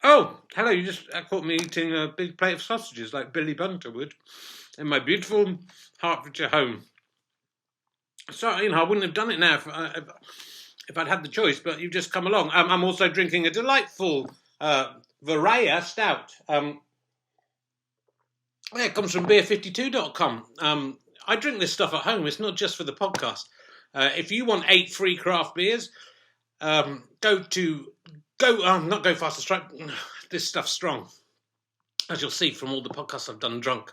Oh, hello, you just caught me eating a big plate of sausages like Billy Bunter would in my beautiful Hertfordshire home. Sorry, I wouldn't have done it now if I'd had the choice, but you've just come along. I'm also drinking a delightful Varaya Stout. It comes from beer52.com. I drink this stuff at home. It's not just for the podcast. If you want 8 free craft beers, not Go Faster Stripe. This stuff's strong, as you'll see from all the podcasts I've done drunk.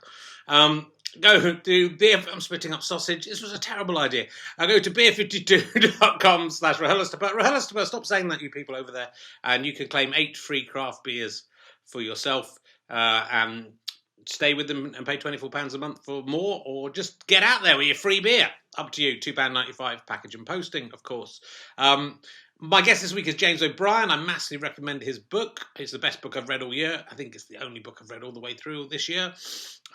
Go to beer. I'm spitting up sausage. This was a terrible idea. Go to beer52.com/Rahelister. But Rahelister, stop saying that, you people over there. And you can claim 8 free craft beers for yourself. And stay with them and pay £24 a month for more, or just get out there with your free beer. Up to you. £2.95 package and posting, of course. My guest this week is James O'Brien. I massively recommend his book. It's the best book I've read all year. I think it's the only book I've read all the way through this year.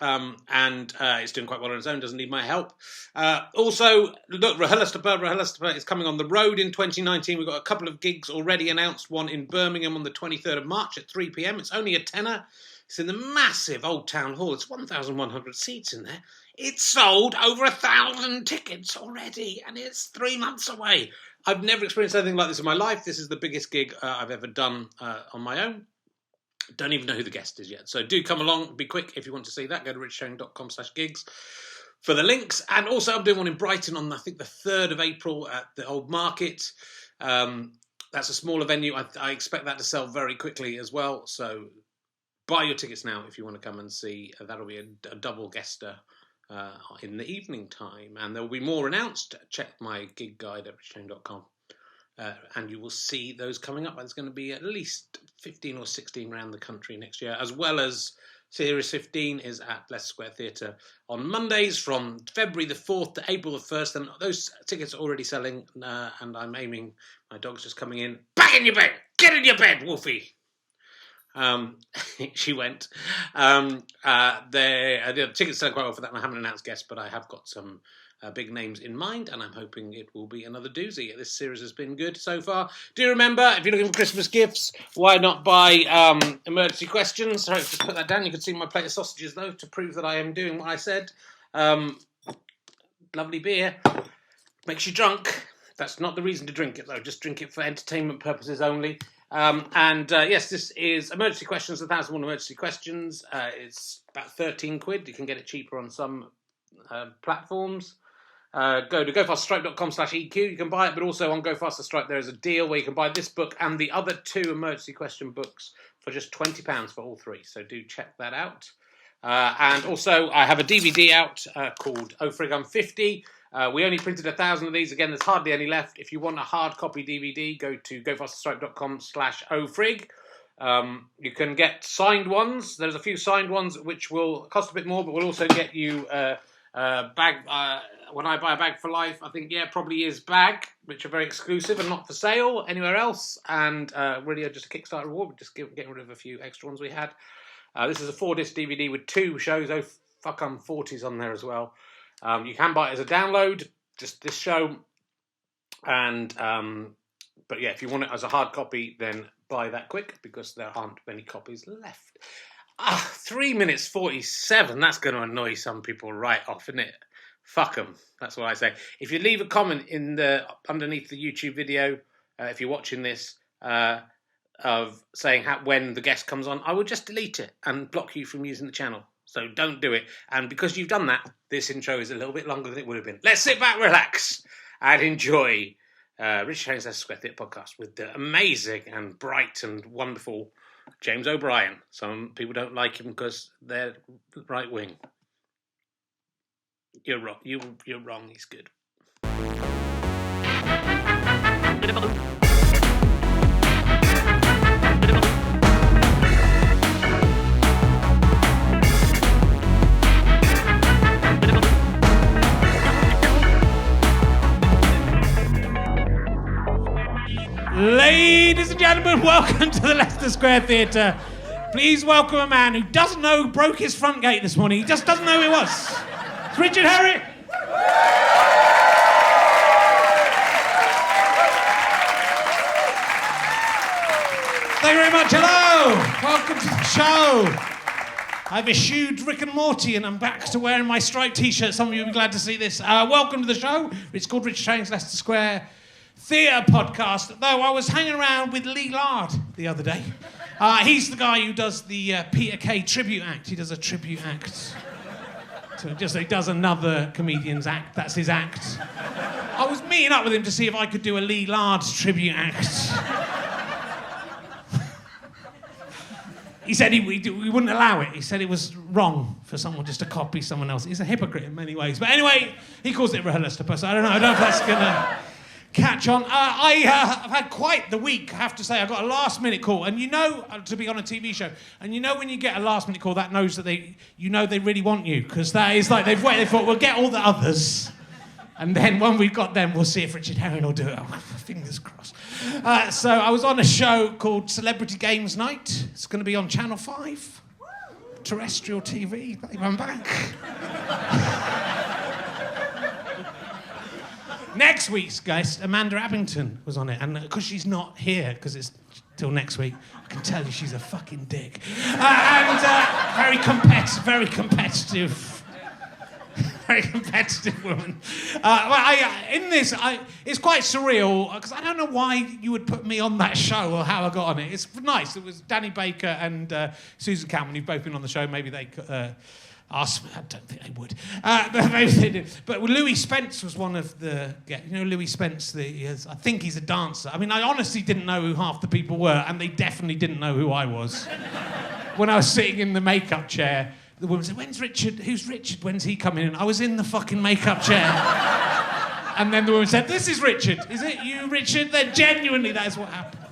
And it's doing quite well on its own, doesn't need my help. Also, look, Rahelister is coming on the road in 2019. We've got a couple of gigs already announced, one in Birmingham on the 23rd of March at 3 p.m. It's only a tenner. It's in the massive Old Town Hall. It's 1,100 seats in there. It's sold over 1,000 tickets already, and it's 3 months away. I've never experienced anything like this in my life. This is the biggest gig I've ever done on my own. Don't even know who the guest is yet. So do come along. Be quick if you want to see that. Go to richshane.com/gigs for the links. And also I'm doing one in Brighton on, I think, the 3rd of April at the Old Market. That's a smaller venue. I expect that to sell very quickly as well. So buy your tickets now if you want to come and see. That'll be a double guester in the evening time, and there will be more announced. Check my gig guide at richshane.com, and you will see those coming up. There's going to be at least 15 or 16 around the country next year, as well as Series 15 is at Leicester Square Theatre on Mondays from February the 4th to April the 1st, and those tickets are already selling, and I'm aiming, my dog's just coming in. Back in your bed! Get in your bed, Wolfie! She went. The tickets sell quite well for that, and I haven't announced guests, but I have got some big names in mind, and I'm hoping it will be another doozy. This series has been good so far. Do remember, if you're looking for Christmas gifts, why not buy emergency questions? Sorry, just put that down. You can see my plate of sausages, though, to prove that I am doing what I said. Lovely beer. Makes you drunk. That's not the reason to drink it, though. Just drink it for entertainment purposes only. Yes, this is Emergency Questions, 1,001 Emergency Questions. It's about 13 quid. You can get it cheaper on some platforms. Go to gofasterstripe.com/EQ. You can buy it, but also on Go Faster Stripe there is a deal where you can buy this book and the other 2 emergency question books for just £20 for all 3. So do check that out. And also I have a DVD out called Oh Frig, I'm 50. We only printed 1,000 of these. Again, there's hardly any left. If you want a hard copy DVD, go to gofasterstripe.com/ofrig. You can get signed ones. There's a few signed ones which will cost a bit more, but will also get you a bag. When I buy a bag for life, I think, probably is bag, which are very exclusive and not for sale anywhere else. And really are just a Kickstarter reward. We're just getting rid of a few extra ones we had. This is a 4-disc DVD with 2 shows. Oh, fuck, I'm 40s on there as well. You can buy it as a download, just this show, and but yeah, if you want it as a hard copy, then buy that quick because there aren't many copies left. 3 minutes 47. That's going to annoy some people right off, isn't it? Fuck them. That's what I say. If you leave a comment underneath the YouTube video, if you're watching this, of saying when the guest comes on, I will just delete it and block you from using the channel. So don't do it. And because you've done that, this intro is a little bit longer than it would have been. Let's sit back, relax, and enjoy Rich Shane's Leicester Square Theatre podcast with the amazing and bright and wonderful James O'Brien. Some people don't like him because they're right wing. You're wrong. You're wrong. He's good. Ladies and gentlemen, welcome to the Leicester Square Theatre. Please welcome a man who doesn't know who broke his front gate this morning. He just doesn't know who it was. It's Richard Herrick. Thank you very much. Hello. Welcome to the show. I've eschewed Rick and Morty and I'm back to wearing my striped t-shirt. Some of you will be glad to see this. Welcome to the show. It's called Richard Herring's Leicester Square Theatre Podcast. Though I was hanging around with Lee Lard the other day. He's the guy who does the Peter Kay tribute act. He does a tribute act. So he does another comedian's act. That's his act. I was meeting up with him to see if I could do a Lee Lard tribute act. He said we wouldn't allow it. He said it was wrong for someone just to copy someone else. He's a hypocrite in many ways. But anyway, he calls it rehearsed. So I don't know if that's going to catch on. I've had quite the week, I have to say. I got a last-minute call. And you know, to be on a TV show, and you know when you get a last-minute call, that knows that they really want you. Because that is like, they thought, we'll get all the others. And then when we've got them, we'll see if Richard Herring will do it. Oh, fingers crossed. So I was on a show called Celebrity Games Night. It's going to be on Channel 5. Terrestrial TV. I'm back. Next week's guest, Amanda Abington, was on it. And because she's not here, because it's till next week, I can tell you she's a fucking dick. Very competitive. Very competitive woman. It's quite surreal because I don't know why you would put me on that show or how I got on it. It's nice. It was Danny Baker and Susan Cameron who've both been on the show. Maybe they asked me. I don't think they would. But maybe they did. But Louis Spence was one of the. You know Louis Spence. I think he's a dancer. I mean, I honestly didn't know who half the people were, and they definitely didn't know who I was. When I was sitting in the makeup chair. The woman said, "When's Richard? Who's Richard? When's he coming in?" I was in the fucking makeup chair. And then the woman said, "This is Richard. Is it you, Richard?" Then genuinely, that is what happened.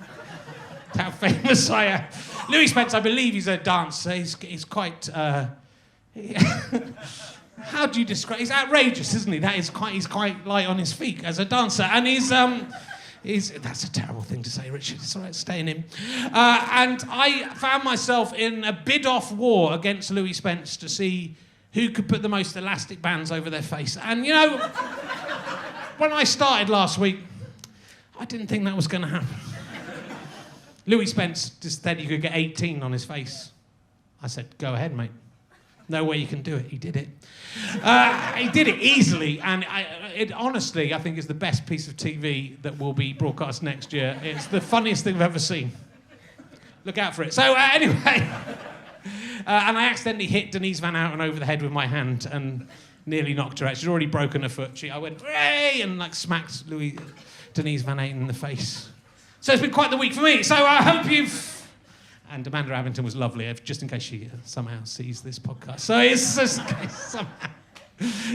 How famous I am. Louis Spence, I believe he's a dancer. He's quite... how do you describe... He's outrageous, isn't he? He's quite light on his feet as a dancer. And that's a terrible thing to say, Richard. It's all right, staying in. And I found myself in a bid-off war against Louis Spence to see who could put the most elastic bands over their face. And, you know, when I started last week, I didn't think that was going to happen. Louis Spence just said you could get 18 on his face. I said, go ahead, mate. No way you can do it. He did it. He did it easily, and honestly, I think is the best piece of TV that will be broadcast next year. It's the funniest thing I've ever seen. Look out for it. So anyway, and I accidentally hit Denise Van Outen over the head with my hand and nearly knocked her out. She'd already broken her foot. I went, "Hey!" and like smacked Denise Van Outen in the face. So it's been quite the week for me. So I hope you've... And Amanda Abington was lovely, just in case she somehow sees this podcast. So it's just in case somehow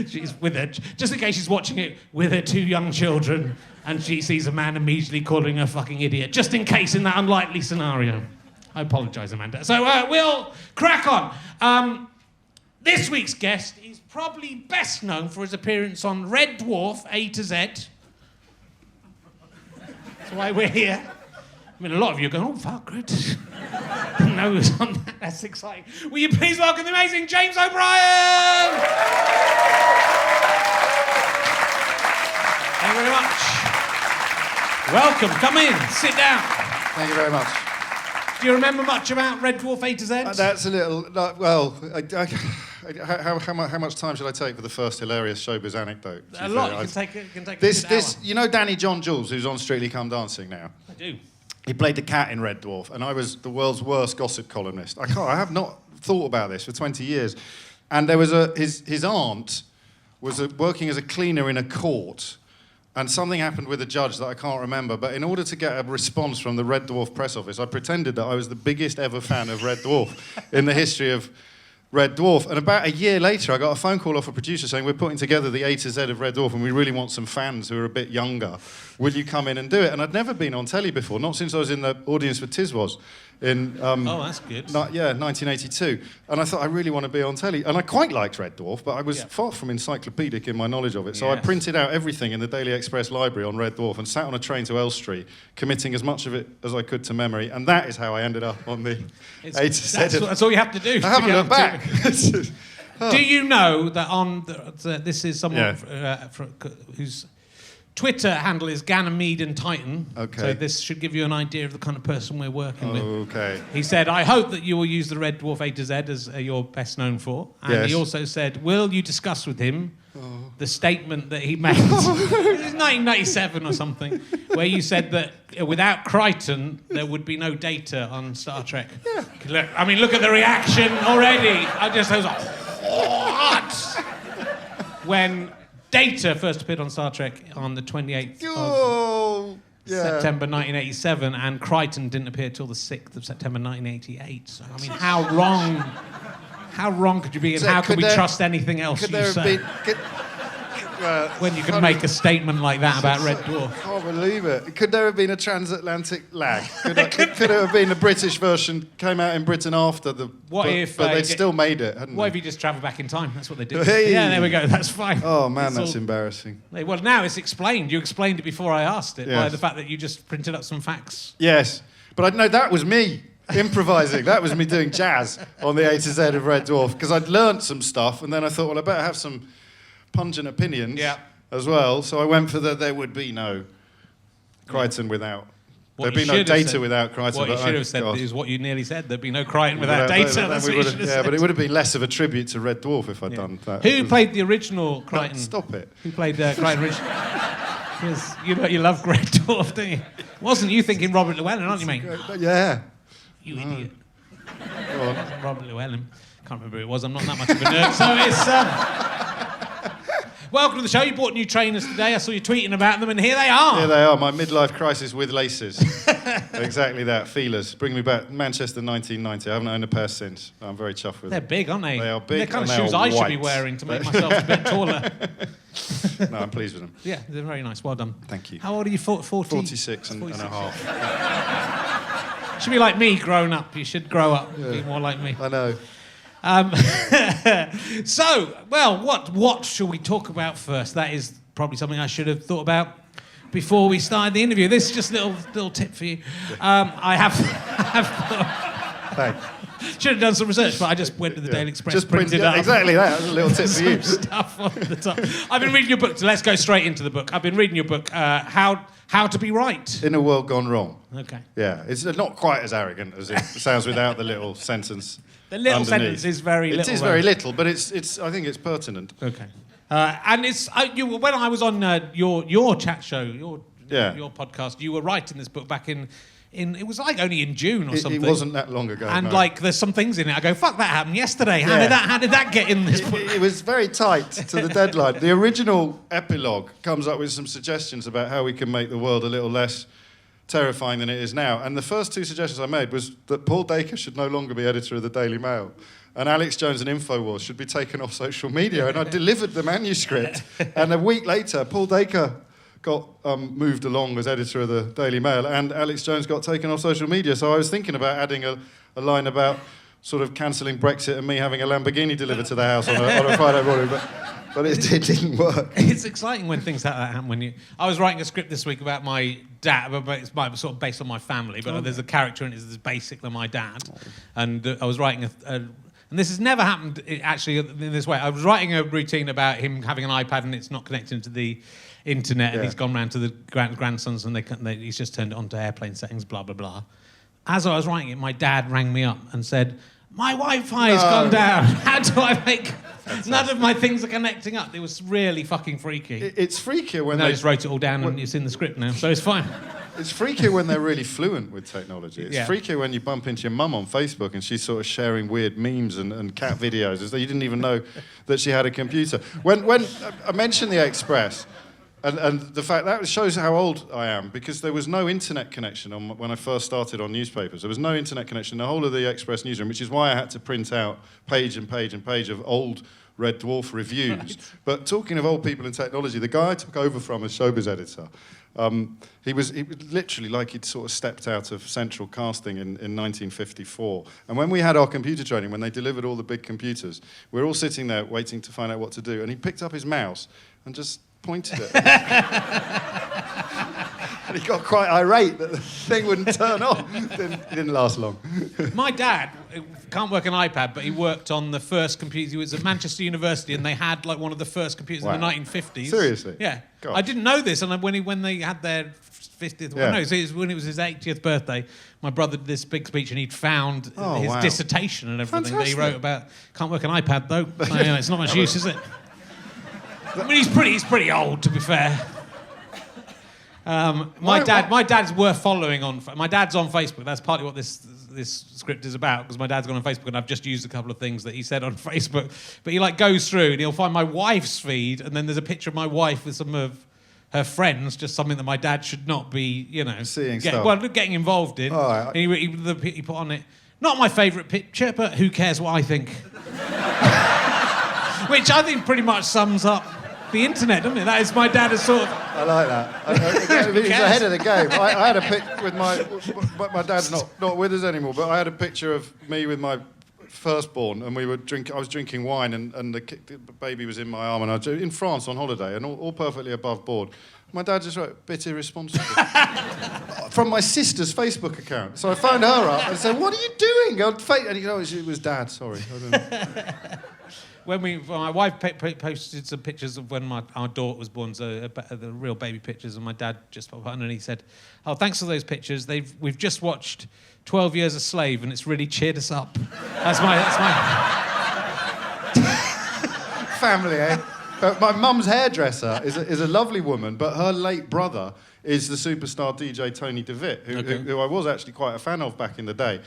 she's with her, just in case she's watching it with her 2 young children and she sees a man immediately calling her fucking idiot, just in case in that unlikely scenario. I apologise, Amanda. So we'll crack on. This week's guest is probably best known for his appearance on Red Dwarf A to Z. That's why we're here. I mean, a lot of you are going, "Oh, fuck, good." Didn't know who was on that. That's exciting. Will you please welcome the amazing James O'Brien? Thank you very much. Welcome. Come in. Sit down. Thank you very much. Do you remember much about Red Dwarf A to Z? That's a little... how much time should I take for the first hilarious showbiz anecdote? A lot. You can take a good hour. You know Danny John Jules, who's on Strictly Come Dancing now? I do. He played the cat in Red Dwarf, and I was the world's worst gossip columnist. I have not thought about this for 20 years. And there was his aunt was working as a cleaner in a court, and something happened with a judge that I can't remember. But in order to get a response from the Red Dwarf press office, I pretended that I was the biggest ever fan of Red Dwarf in the history of Red Dwarf. And about a year later, I got a phone call off a producer saying, "We're putting together the A to Z of Red Dwarf and we really want some fans who are a bit younger. Will you come in and do it?" And I'd never been on telly before, not since I was in the audience for Tiswas in... oh, that's good. 1982. And I thought, I really want to be on telly. And I quite liked Red Dwarf, but I was far from encyclopedic in my knowledge of it. So I printed out everything in the Daily Express library on Red Dwarf and sat on a train to Elstree, committing as much of it as I could to memory. And that is how I ended up on the A to Z. That's all you have to do. I haven't looked back. Do you know that this is someone who's Twitter handle is Ganymede and Titan. Okay. So this should give you an idea of the kind of person we're working with. Okay. He said, I hope that you will use the Red Dwarf A to Z as you're best known for. And Yes. he also said, will you discuss with him the statement that he made, this is 1997 or something, where you said that without Crichton, there would be no data on Star Trek. Yeah. Look, I mean, look at the reaction already. I was like, what? When Data first appeared on Star Trek on the 28th of September 1987, and Crichton didn't appear till the 6th of September 1988. So, I mean, how wrong could you be, and how can we trust anything else you say? When you can make a statement like that about Red Dwarf. I can't believe it. Could there have been a transatlantic lag? Could it have been the British version, came out in Britain after the... What if... But they'd still made it, hadn't What they? if you just travel back in time? That's what they do. Hey. Yeah, there we go. That's fine. Oh, man, that's embarrassing. Well, now it's explained. You explained it before I asked it, by Yes. the fact that you just printed up some facts. Yes. But I know that was me improvising. That was me doing jazz on the A to Z of Red Dwarf, because I'd learnt some stuff, and then I thought, well, I better have some pungent opinions as well. So I went for there would be no Crichton without. There'd be no data without Crichton. What you should have said is what you nearly said. There'd be no Crichton without data. That's what you should have said. But it would have been less of a tribute to Red Dwarf if I'd done that. Who played the original Crichton? Stop it. Who played Crichton originally? Because you love Red Dwarf, don't you? Wasn't you thinking Robert Llewellyn, aren't you, mate? Yeah. You idiot. Robert Llewellyn. Can't remember who it was. I'm not that much of a nerd. So it's... Welcome to the show. You bought new trainers today. I saw you tweeting about them, and here they are. Here they are, my midlife crisis with laces. Exactly that, feelers. Bring me back. Manchester 1990. I haven't owned a pair since. I'm very chuffed with them. They're big, aren't they? They are big. They're the kind of and shoes they are I should be white. wearing to make myself a bit taller. No, I'm pleased with them. Yeah, they're very nice. Well done. Thank you. How old are you? 40? 46 and a half. Should be like me, grown up. You should grow up and be more like me. I know. So, well, what shall we talk about first? That is probably something I should have thought about before we started the interview. This is just a little tip for you. I have Thanks. should have done some research, but I just went to the Daily Express, Just printed it up. exactly that. That's a little tip for you. Stuff on the top. I've been reading your book, so let's go straight into the book. I've been reading your book, How to Be Right. In a World Gone Wrong. Okay. Yeah, it's not quite as arrogant as it sounds without the little sentence. The little underneath. sentence is very little. It is very little, but it's. I think it's pertinent. Okay. And it's when I was on your chat show, your podcast, you were writing this book back in it was like only in June or something. It wasn't that long ago. And no. like there's some things in it. I go, fuck, that happened yesterday. How did that get in this book? It was very tight to the deadline. The original epilogue comes up with some suggestions about how we can make the world a little less terrifying than it is now. And the first two suggestions I made was that Paul Dacre should no longer be editor of the Daily Mail, and Alex Jones and InfoWars should be taken off social media. And I delivered the manuscript, and a week later, Paul Dacre got moved along as editor of the Daily Mail, and Alex Jones got taken off social media. So I was thinking about adding a line about sort of cancelling Brexit and me having a Lamborghini delivered to the house on a Friday morning, but it didn't work. It's exciting when things like that happen. I was writing a script this week about my dad, but it's sort of based on my family. But there's a character in it that's basically my dad, and I was writing and this has never happened actually in this way. I was writing a routine about him having an iPad and it's not connected to the internet, and he's gone round to the grandsons and he's just turned it on to airplane settings, blah blah blah. As I was writing it, my dad rang me up and said, "My Wi-Fi has gone down. How do I make?" None of my things are connecting up. It was really fucking freaky. It's freakier when I just wrote it all down and it's in the script now, so it's fine. It's freakier when they're really fluent with technology. It's freakier when you bump into your mum on Facebook and she's sort of sharing weird memes and cat videos as though you didn't even know that she had a computer. When I mentioned the Express, and the fact that shows how old I am, because there was no internet connection when I first started on newspapers. There was no internet connection in the whole of the Express newsroom, which is why I had to print out page and page and page of old Red Dwarf reviews. Right. But talking of old people in technology, the guy I took over from as showbiz editor, he was literally like he'd sort of stepped out of central casting in 1954. And when we had our computer training, when they delivered all the big computers, we were all sitting there waiting to find out what to do. And he picked up his mouse and just pointed it. And he got quite irate that the thing wouldn't turn on. It didn't last long. My dad can't work an iPad, but he worked on the first computer. He was at Manchester University, and they had like one of the first computers in the 1950s. Seriously? Yeah. God. I didn't know this, and when they had their 50th, Yeah. no, so it was when it was his 80th birthday, my brother did this big speech, and he'd found his dissertation and everything that he wrote about. Can't work an iPad though. So, you know, it's not much use, is it? I mean, he's pretty old, to be fair. My dad's worth following on. My dad's on Facebook. That's partly what this script is about, because my dad's gone on Facebook and I've just used a couple of things that he said on Facebook. But he like goes through and he'll find my wife's feed, and then there's a picture of my wife with some of her friends, just something that my dad should not be, you know, getting involved in. Oh, right. And he put on it, not my favourite picture, but who cares what I think? Which I think pretty much sums up the internet, doesn't it? That is my dad as sort of... I like that. He's ahead of the game. I had a pic with my dad's not with us anymore, but I had a picture of me with my firstborn, and I was drinking wine, and the baby was in my arm, and I was in France on holiday, and all perfectly above board. My dad just wrote, "Bit irresponsible," from my sister's Facebook account. So I phoned her up and said, "What are you doing?" And he goes, "It was Dad, sorry." I don't know. When my wife posted some pictures of when our daughter was born, so the real baby pictures, and my dad just popped on and he said, "Oh, thanks for those pictures. We've just watched 12 Years a Slave, and it's really cheered us up." That's my family, eh? My mum's hairdresser is a lovely woman, but her late brother is the superstar DJ Tony DeVitt, who I was actually quite a fan of back in the day.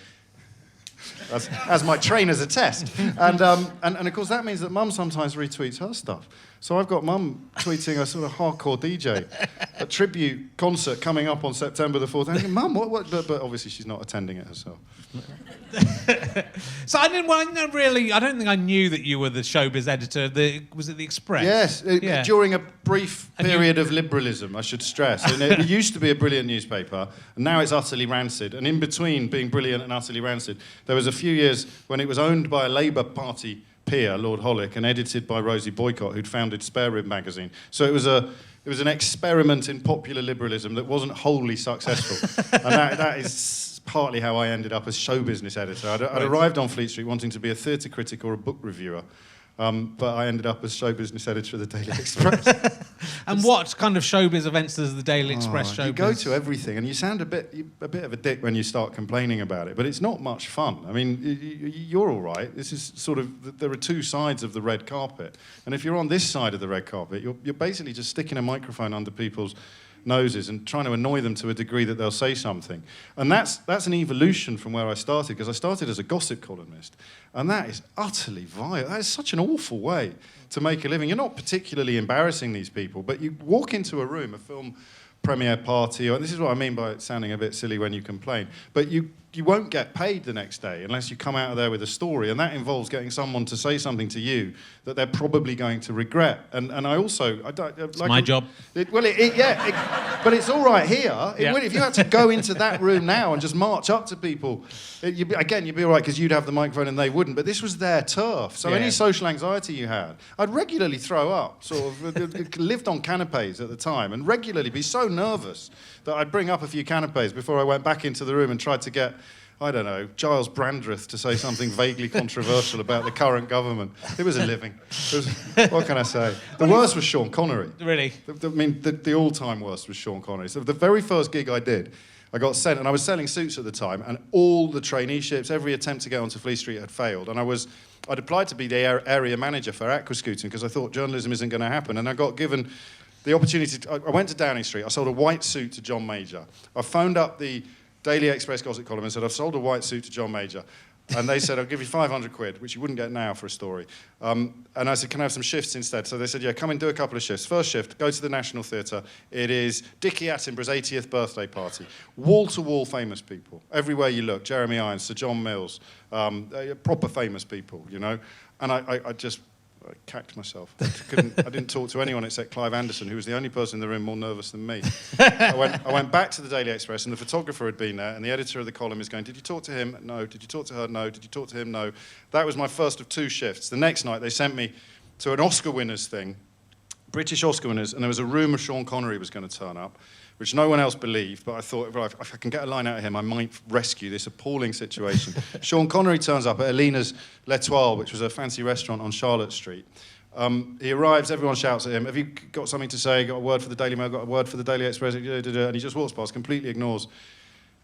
As my trainers attest. And of course that means that Mum sometimes retweets her stuff. So I've got Mum tweeting a sort of hardcore DJ, a tribute concert coming up on September the 4th. And I think, Mum, what? But obviously she's not attending it herself. So I don't think I knew that you were the showbiz editor. Was it the Express? Yes, during a brief period of liberalism, I should stress. And it used to be a brilliant newspaper, and now it's utterly rancid. And in between being brilliant and utterly rancid, there was a few years when it was owned by a Labour Party peer, Lord Hollick, and edited by Rosie Boycott, who'd founded Spare Rib magazine. So it was an experiment in popular liberalism that wasn't wholly successful. And that is partly how I ended up as show business editor. I'd arrived on Fleet Street wanting to be a theatre critic or a book reviewer, but I ended up as show business editor of the Daily Express. And what kind of showbiz events does the Daily Express showbiz? You go to everything, and you sound a bit of a dick when you start complaining about it, but it's not much fun. I mean, you're all right. This is sort of, there are two sides of the red carpet, and if you're on this side of the red carpet, you're basically just sticking a microphone under people's noses and trying to annoy them to a degree that they'll say something. And that's an evolution from where I started, because I started as a gossip columnist, and that is utterly vile. That is such an awful way to make a living. You're not particularly embarrassing these people, but you walk into a room, a film premiere party, or this is what I mean by it sounding a bit silly when you complain, but you won't get paid the next day unless you come out of there with a story, and that involves getting someone to say something to you that they're probably going to regret. And I also... It's my job. But it's all right here. If you had to go into that room now and just march up to people, you'd be all right because you'd have the microphone and they wouldn't, but this was their turf. So any social anxiety you had, I'd regularly throw up, sort of lived on canapes at the time, and regularly be so nervous that I'd bring up a few canapes before I went back into the room and tried to get, I don't know, Giles Brandreth to say something vaguely controversial about the current government. It was a living. What can I say? The worst was Sean Connery. Really? The all-time worst was Sean Connery. So the very first gig I did, I got sent, and I was selling suits at the time, and all the traineeships, every attempt to get onto Fleet Street had failed, and I'd applied to be the area manager for Aquascooting because I thought journalism isn't going to happen, and I got given the opportunity I went to Downing Street, I sold a white suit to John Major. I phoned up the Daily Express gossip column and said, I've sold a white suit to John Major. And they said, I'll give you 500 quid, which you wouldn't get now for a story. And I said, can I have some shifts instead? So they said, yeah, come and do a couple of shifts. First shift, go to the National Theatre. It is Dickie Attenborough's 80th birthday party. Wall-to-wall famous people. Everywhere you look, Jeremy Irons, Sir John Mills, proper famous people, you know. And I cacked myself. I didn't talk to anyone except Clive Anderson, who was the only person in the room more nervous than me. I went back to the Daily Express, and the photographer had been there, and the editor of the column is going, did you talk to him? No. Did you talk to her? No. Did you talk to him? No. That was my first of two shifts. The next night, they sent me to an Oscar winners thing, British Oscar winners, and there was a rumour Sean Connery was going to turn up. which no one else believed, but I thought, right, if I can get a line out of him, I might rescue this appalling situation. Sean Connery turns up at Alina's L'Etoile, which was a fancy restaurant on Charlotte Street. He arrives, everyone shouts at him, have you got something to say, got a word for the Daily Mail, got a word for the Daily Express, and he just walks past, completely ignores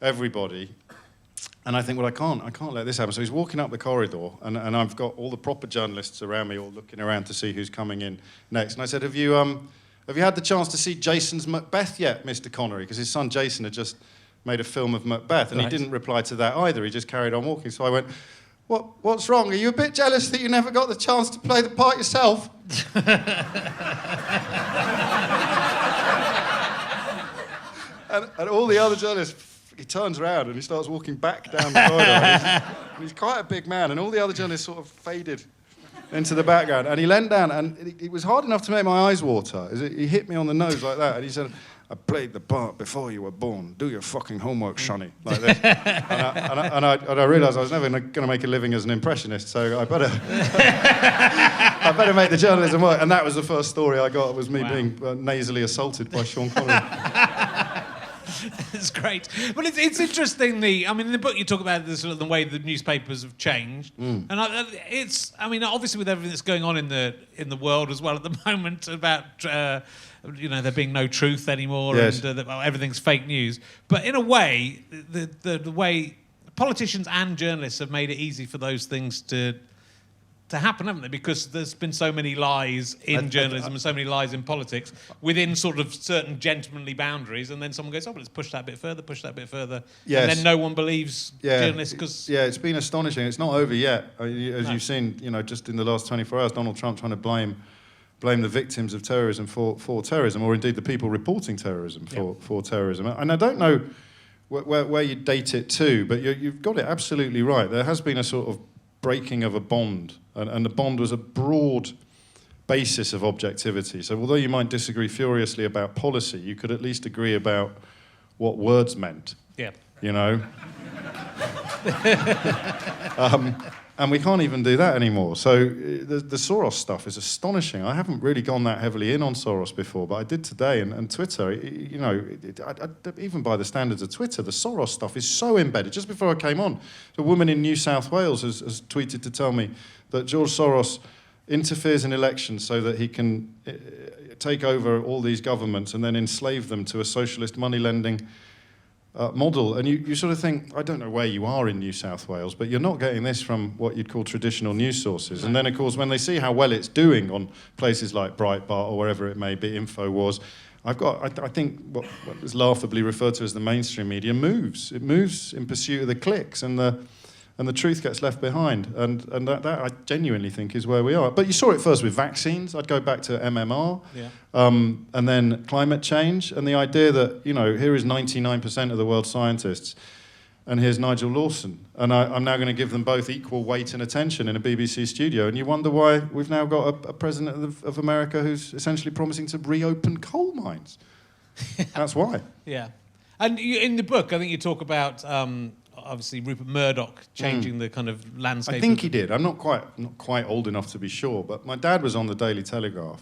everybody. And I think, well, I can't let this happen. So he's walking up the corridor, and I've got all the proper journalists around me, all looking around to see who's coming in next. And I said, have you had the chance to see Jason's Macbeth yet, Mr. Connery? Because his son Jason had just made a film of Macbeth, and he didn't reply to that either. He just carried on walking. So I went, what's wrong? Are you a bit jealous that you never got the chance to play the part yourself? and all the other journalists, he turns around and he starts walking back down the corridor. And he's quite a big man, and all the other journalists sort of faded into the background. And he leant down, and it was hard enough to make my eyes water. He hit me on the nose like that, and he said, I played the part before you were born. Do your fucking homework, Shonny. Like this. and I realised I was never going to make a living as an impressionist, so I better make the journalism work. And that was the first story I got, was me being nasally assaulted by Sean Connery. It's great. But it's interesting, in the book you talk about the way the newspapers have changed. And obviously with everything that's going on in the world as well at the moment about there being no truth anymore, yes, and everything's fake news. But in a way, the way politicians and journalists have made it easy for those things to happen, haven't they? Because there's been so many lies in journalism and so many lies in politics within sort of certain gentlemanly boundaries, and then someone goes, oh, well, let's push that bit further, yes, and then no one believes journalists because... Yeah, it's been astonishing. It's not over yet. You've seen, just in the last 24 hours, Donald Trump trying to blame the victims of terrorism for terrorism, or indeed the people reporting terrorism for terrorism. And I don't know where you date it to, but you've got it absolutely right. There has been a sort of breaking of a bond, and the bond was a broad basis of objectivity. So although you might disagree furiously about policy, you could at least agree about what words meant. Yeah. And we can't even do that anymore. So the Soros stuff is astonishing. I haven't really gone that heavily in on Soros before, but I did today. And Twitter, even by the standards of Twitter, the Soros stuff is so embedded. Just before I came on, a woman in New South Wales has tweeted to tell me that George Soros interferes in elections so that he can take over all these governments and then enslave them to a socialist money-lending model. And you sort of think, I don't know where you are in New South Wales, but you're not getting this from what you'd call traditional news sources. And then, of course, when they see how well it's doing on places like Breitbart or wherever it may be, InfoWars, I think what is laughably referred to as the mainstream media moves. It moves in pursuit of the clicks, and the truth gets left behind. And that I genuinely think is where we are. But you saw it first with vaccines. I'd go back to MMR. Yeah. And then climate change, and the idea that, here is 99% of the world's scientists, and here's Nigel Lawson. And I'm now going to give them both equal weight and attention in a BBC studio. And you wonder why we've now got a president of America who's essentially promising to reopen coal mines. That's why. Yeah. And in the book, I think you talk about... obviously Rupert Murdoch changing the kind of landscape. I think he did. I'm not quite old enough to be sure, but my dad was on the Daily Telegraph,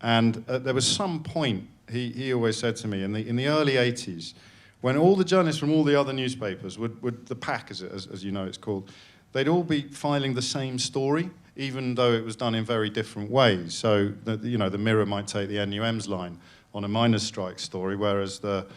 and there was some point he always said to me in the early 80s, when all the journalists from all the other newspapers would the pack, as you know it's called, they'd all be filing the same story, even though it was done in very different ways. So the Mirror might take the NUM's line on a miners' strike story, whereas the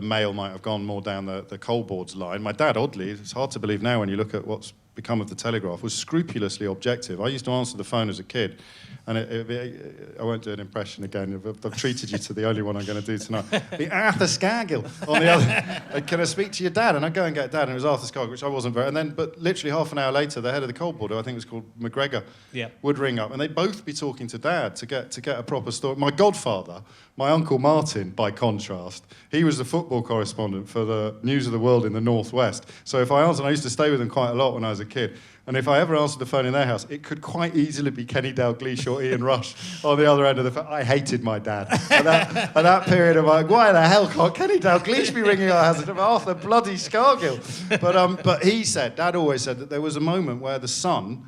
Mail might have gone more down the coal boards line. My dad, oddly, it's hard to believe now when you look at what's become of the Telegraph, was scrupulously objective. I used to answer the phone as a kid, and I won't do an impression again. I've treated you to the only one I'm going to do tonight. The Arthur Scargill on the other. Can I speak to your dad? And I'd go and get dad, and it was Arthur Scargill, which I wasn't very. But literally half an hour later, the head of the coal board, who I think was called McGregor, would ring up, and they'd both be talking to dad to get a proper story. My godfather, my uncle Martin, by contrast, he was the football correspondent for the News of the World in the Northwest. So if I answered, I used to stay with him quite a lot when I was a kid. And if I ever answered the phone in their house, it could quite easily be Kenny Dalglish or Ian Rush on the other end of the phone. I hated my dad. At that period, I'm like, why the hell can't Kenny Dalglish be ringing our house? Arthur bloody Scargill. But he said, Dad always said that there was a moment where the Sun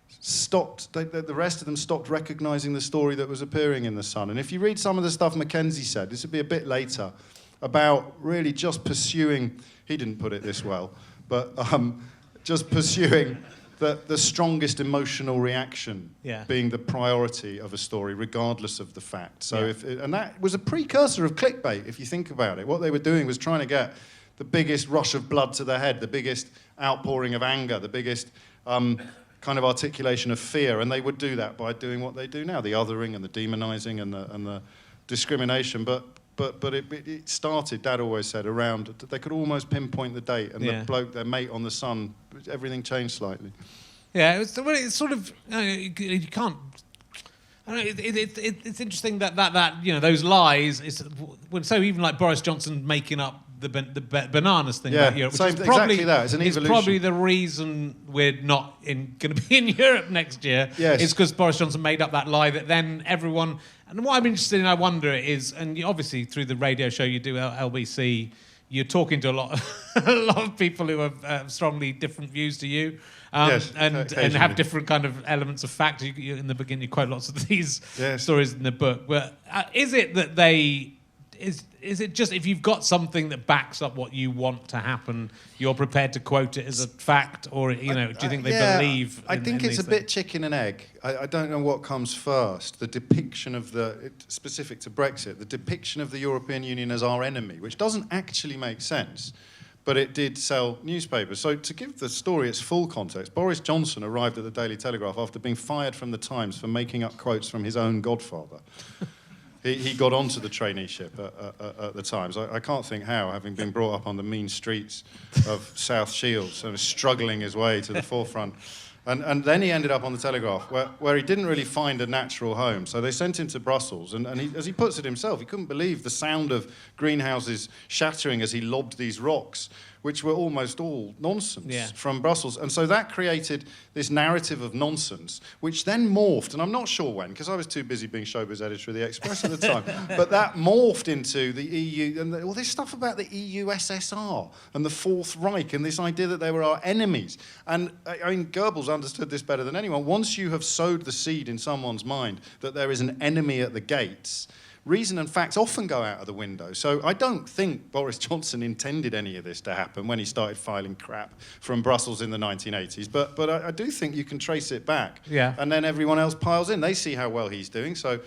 stopped, the rest of them stopped recognising the story that was appearing in the Sun. And if you read some of the stuff Mackenzie said, this would be a bit later, about really just pursuing, he didn't put it this well, but just pursuing the strongest emotional reaction being the priority of a story, regardless of the fact. So and that was a precursor of clickbait, if you think about it. What they were doing was trying to get the biggest rush of blood to the head, the biggest outpouring of anger, the biggest kind of articulation of fear, and they would do that by doing what they do now, the othering and the demonizing and the discrimination. But it started, Dad always said, around, they could almost pinpoint the date, and the bloke, their mate on the Sun, everything changed slightly. Yeah, it's sort of, you can't, I don't know, it's interesting that those lies, so even like Boris Johnson making up the bananas thing about Europe, which is probably, exactly that. It's an evolution. It's probably the reason we're not going to be in Europe next year. Yes. Is because Boris Johnson made up that lie that then everyone... And what I'm interested in, I wonder, is, and obviously through the radio show you do, LBC, you're talking to a lot of people who have strongly different views to you, and have different kind of elements of fact. You, in the beginning, you quote lots of these stories in the book. But is it that they... Is it just if you've got something that backs up what you want to happen, you're prepared to quote it as a fact, or do you think they believe? I think it's a bit chicken and egg. I don't know what comes first. The depiction of specific to Brexit, the depiction of the European Union as our enemy, which doesn't actually make sense, but it did sell newspapers. So to give the story its full context, Boris Johnson arrived at the Daily Telegraph after being fired from the Times for making up quotes from his own godfather. He got onto the traineeship at the Times. I can't think how, having been brought up on the mean streets of South Shields and struggling his way to the forefront. And then he ended up on the Telegraph, where he didn't really find a natural home. So they sent him to Brussels, and he, as he puts it himself, he couldn't believe the sound of greenhouses shattering as he lobbed these rocks, which were almost all nonsense from Brussels. And so that created this narrative of nonsense, which then morphed, and I'm not sure when, because I was too busy being showbiz editor of The Express at the time, but that morphed into the EU, and all this stuff about the EU SSR and the Fourth Reich, and this idea that they were our enemies. And I mean, Goebbels understood this better than anyone. Once you have sowed the seed in someone's mind that there is an enemy at the gates, reason and facts often go out of the window. So I don't think Boris Johnson intended any of this to happen when he started filing crap from Brussels in the 1980s. But I do think you can trace it back. Yeah. And then everyone else piles in. They see how well he's doing. So,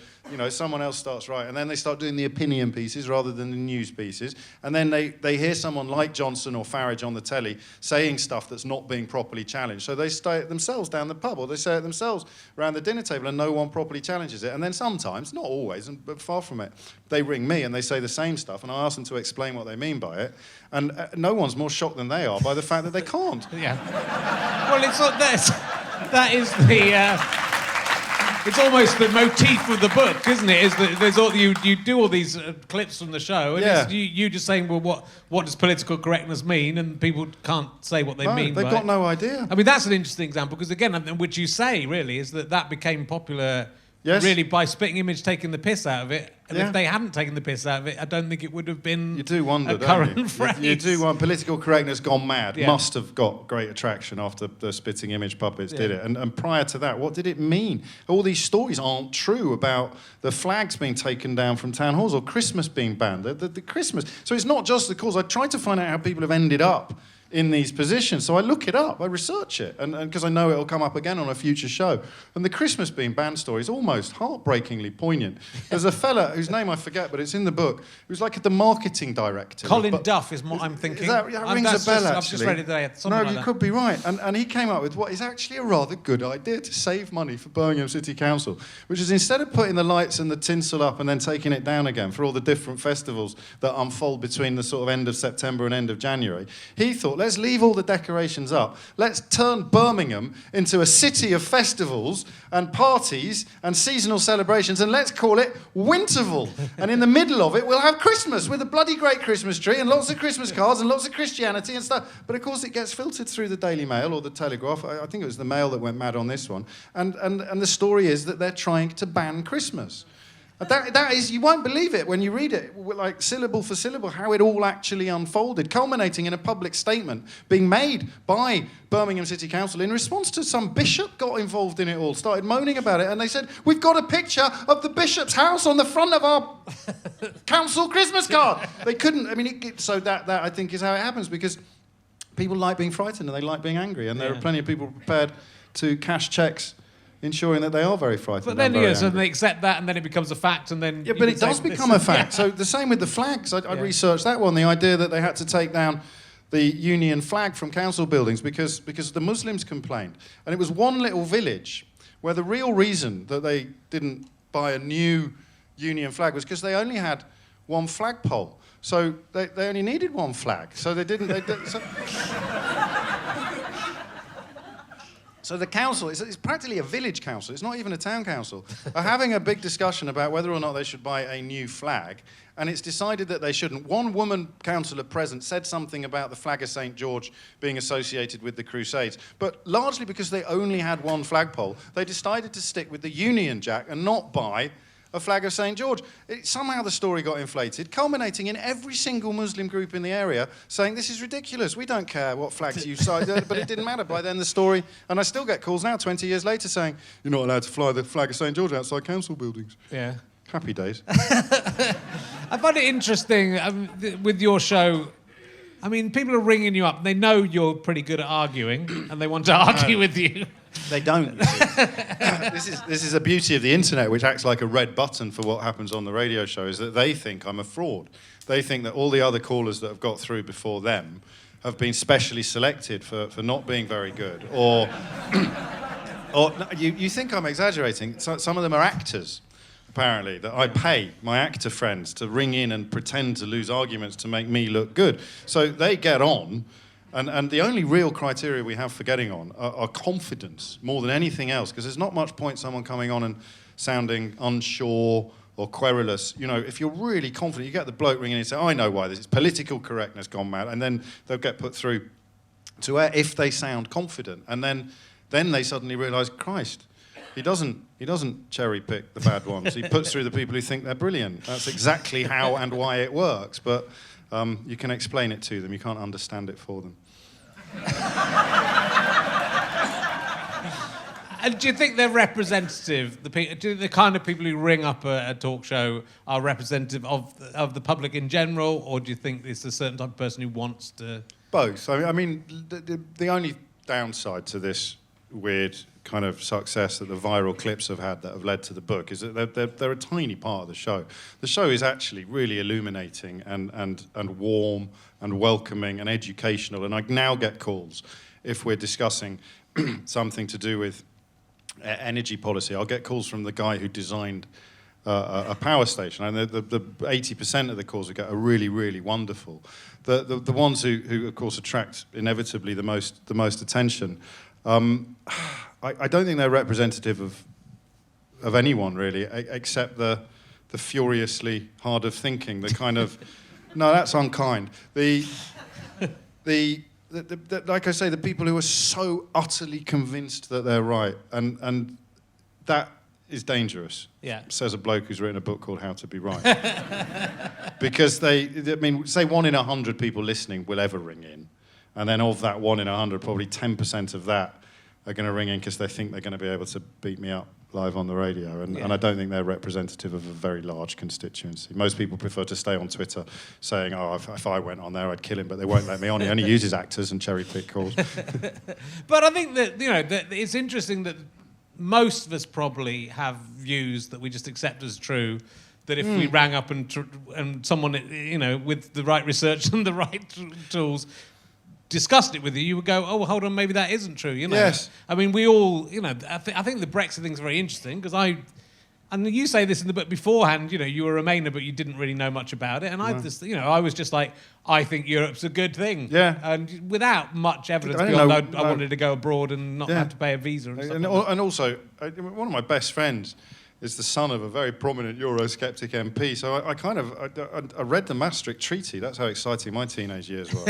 someone else starts writing. And then they start doing the opinion pieces rather than the news pieces. And then they hear someone like Johnson or Farage on the telly saying stuff that's not being properly challenged. So they say it themselves down the pub, or they say it themselves around the dinner table, and no one properly challenges it. And then sometimes, not always, but far from it, they ring me and they say the same stuff, and I ask them to explain what they mean by it, and no one's more shocked than they are by the fact that they can't. Yeah. Well, it's like this. That is the... It's almost the motif of the book, isn't it? Is that there's all you do all these clips from the show, and it's you just saying, well, what does political correctness mean? And people can't say what they mean. They've got no idea. I mean, that's an interesting example, because again, which you say really is that became popular. Yes. Really, by Spitting Image taking the piss out of it. And if they hadn't taken the piss out of it, I don't think it would have been you do wonder, a current phrase. You do wonder. Political correctness gone mad must have got great attraction after the Spitting Image puppets did it. And prior to that, what did it mean? All these stories aren't true about the flags being taken down from town halls or Christmas being banned. The Christmas. So it's not just the cause. I tried to find out how people have ended up in these positions. So I look it up, I research it, and because I know it'll come up again on a future show. And the Christmas being banned story is almost heartbreakingly poignant. There's a fella whose name I forget, but it's in the book, who's like the marketing director. Colin Duff is what I'm thinking. That rings a bell, actually. I've just read it today. No, you could be right. And he came up with what is actually a rather good idea to save money for Birmingham City Council, which is instead of putting the lights and the tinsel up and then taking it down again for all the different festivals that unfold between the sort of end of September and end of January, he thought, let's leave all the decorations up. Let's turn Birmingham into a city of festivals and parties and seasonal celebrations, and let's call it Winterval. And in the middle of it, we'll have Christmas with a bloody great Christmas tree and lots of Christmas cards and lots of Christianity and stuff. But of course, it gets filtered through the Daily Mail or the Telegraph. I think it was the Mail that went mad on this one. And the story is that they're trying to ban Christmas. That is, you won't believe it when you read it, like syllable for syllable, how it all actually unfolded, culminating in a public statement being made by Birmingham City Council in response to some bishop got involved in it all, started moaning about it, and they said, we've got a picture of the bishop's house on the front of our council Christmas card. They couldn't, I mean, so that I think is how it happens, because people like being frightened and they like being angry, and there are plenty of people prepared to cash cheques ensuring that they are very frightened. But then, and they accept that, and then it becomes a fact, and then... Yeah, but it does become a fact. So the same with the flags. I researched that one, the idea that they had to take down the Union flag from council buildings because the Muslims complained. And it was one little village where the real reason that they didn't buy a new Union flag was because they only had one flagpole. So they only needed one flag. So they didn't... So the council, it's practically a village council, it's not even a town council, are having a big discussion about whether or not they should buy a new flag, and it's decided that they shouldn't. One woman councillor present said something about the flag of St. George being associated with the Crusades, but largely because they only had one flagpole, they decided to stick with the Union Jack and not buy a flag of St. George. Somehow the story got inflated, culminating in every single Muslim group in the area saying, this is ridiculous, we don't care what flags you cite, but it didn't matter. By then the story, and I still get calls now, 20 years later, saying, you're not allowed to fly the flag of St. George outside council buildings. Yeah. Happy days. I find it interesting with your show. I mean, people are ringing you up. They know you're pretty good at arguing, and they want to argue with you. They don't. This is a beauty of the internet, which acts like a red button for what happens on the radio show, is that they think I'm a fraud. They think that all the other callers that have got through before them have been specially selected for not being very good. Or you think I'm exaggerating. Some of them are actors, apparently, that I pay my actor friends to ring in and pretend to lose arguments to make me look good. So they get on. And the only real criteria we have for getting on are confidence more than anything else, because there's not much point someone coming on and sounding unsure or querulous. You know, if you're really confident, you get the bloke ringing and say, I know why this is political correctness gone mad, and then they'll get put through to air if they sound confident, and then they suddenly realise, Christ, he doesn't cherry pick the bad ones. He puts through the people who think they're brilliant. That's exactly how and why it works, but. You can explain it to them. You can't understand it for them. And do you think they're representative? Do the kind of people who ring up a talk show are representative of the public in general, or do you think it's a certain type of person who wants to? Both. I mean, the only downside to this weird kind of success that the viral clips have had that have led to the book is that they're a tiny part of the show. The show is actually really illuminating and warm and welcoming and educational, and I now get calls if we're discussing something to do with energy policy. I'll get calls from the guy who designed a power station, and the 80% of the calls we get are really, really wonderful. The ones who of course attract inevitably the most attention. I don't think they're representative of anyone really, except the furiously hard of thinking, the kind of no, that's unkind. The like I say, the people who are so utterly convinced that they're right, and that is dangerous. Yeah, says a bloke who's written a book called How to Be Right. Because say 1 in 100 people listening will ever ring in, and then of that 1 in 100, probably 10% of that are going to ring in because they think they're going to be able to beat me up live on the radio, and I don't think they're representative of a very large constituency. Most people prefer to stay on Twitter saying, oh, if I went on there, I'd kill him, but they won't let me on. He only uses actors and cherry-pick calls. But I think that, that it's interesting that most of us probably have views that we just accept as true, that if we rang up and someone, with the right research and the right tools discussed it with you, you would go, oh, well, hold on, maybe that isn't true, Yes. I mean, we all, I think the Brexit thing's very interesting, because and you say this in the book beforehand, you were a Remainer, but you didn't really know much about it, and I was just like, I think Europe's a good thing. Yeah. And without much evidence beyond I wanted to go abroad and not have to pay a visa and stuff. And also, one of my best friends is the son of a very prominent Eurosceptic MP. So I read the Maastricht Treaty. That's how exciting my teenage years were.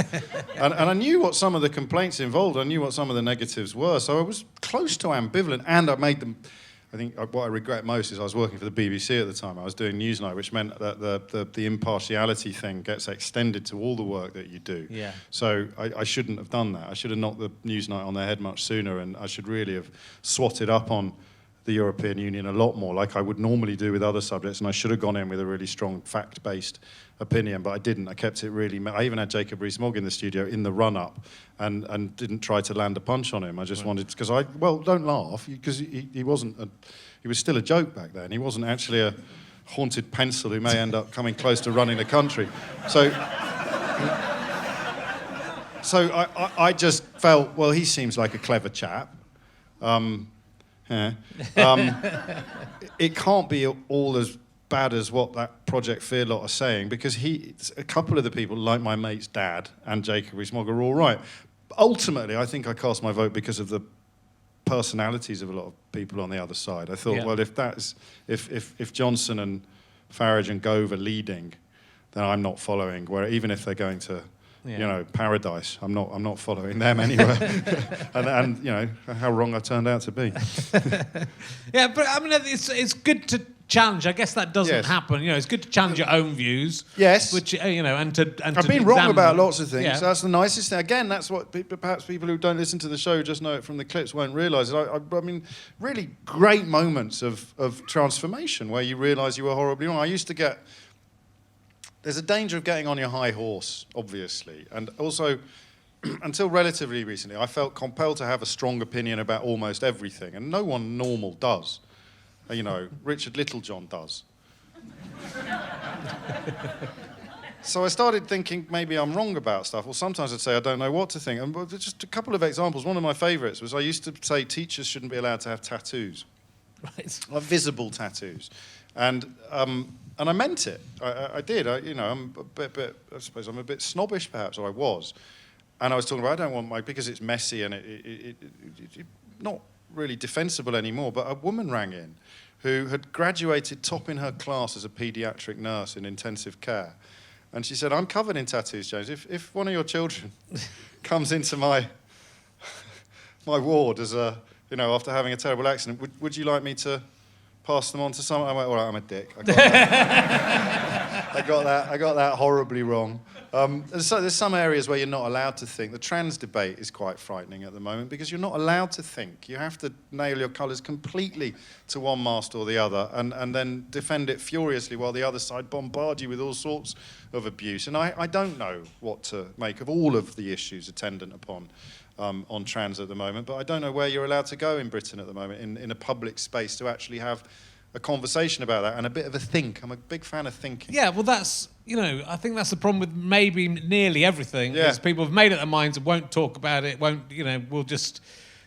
and I knew what some of the complaints involved. I knew what some of the negatives were. So I was close to ambivalent, and I I think what I regret most is I was working for the BBC at the time. I was doing Newsnight, which meant that the impartiality thing gets extended to all the work that you do. Yeah. So I shouldn't have done that. I should have knocked the Newsnight on their head much sooner, and I should really have swatted up on the European Union a lot more, like I would normally do with other subjects, and I should have gone in with a really strong fact-based opinion, but I didn't. I kept it really... I even had Jacob Rees-Mogg in the studio in the run-up and didn't try to land a punch on him. I just wanted... Because don't laugh, because he wasn't... He was still a joke back then. He wasn't actually a haunted pencil who may end up coming close to running the country. So I just felt, well, he seems like a clever chap. It can't be all as bad as what that Project Fear lot are saying, because a couple of the people, like my mate's dad and Jacob Rees-Mogg, are all right. Ultimately, I think I cast my vote because of the personalities of a lot of people on the other side. I thought, well, if Johnson and Farage and Gove are leading, then I'm not following. Where even if they're going to, paradise, I'm not following them anywhere. and how wrong I turned out to be. Yeah, but I mean, it's good to challenge. I guess that doesn't happen. It's good to challenge your own views. Yes. Which and I've been wrong about lots of things. Yeah. So that's the nicest thing. Again, that's what perhaps people who don't listen to the show just know it from the clips won't realise. I mean, really great moments of transformation where you realise you were horribly wrong. I used to get... There's a danger of getting on your high horse, obviously. And also, until relatively recently, I felt compelled to have a strong opinion about almost everything. And no one normal does. Richard Littlejohn does. So I started thinking maybe I'm wrong about stuff. Well, sometimes I'd say I don't know what to think. And just a couple of examples. One of my favourites was I used to say teachers shouldn't be allowed to have tattoos. Right. Visible tattoos. And I meant it. I did. I'm a bit. I suppose I'm a bit snobbish, perhaps, or I was. And I was talking about I don't want because it's messy and it's not really defensible anymore. But a woman rang in who had graduated top in her class as a paediatric nurse in intensive care, and she said, "I'm covered in tattoos, James. If one of your children comes into my ward as after having a terrible accident, would you like me to pass them on to someone?" I went, all right, I'm a dick. I got that horribly wrong. There's some areas where you're not allowed to think. The trans debate is quite frightening at the moment because you're not allowed to think. You have to nail your colours completely to one mast or the other and then defend it furiously while the other side bombard you with all sorts of abuse. And I don't know what to make of all of the issues attendant upon on trans at the moment, but I don't know where you're allowed to go in Britain at the moment in a public space to actually have a conversation about that and a bit of a think. I'm a big fan of thinking. Yeah, well, that's, I think that's the problem with maybe nearly everything. Yeah. Is people have made up their minds and won't talk about it, will just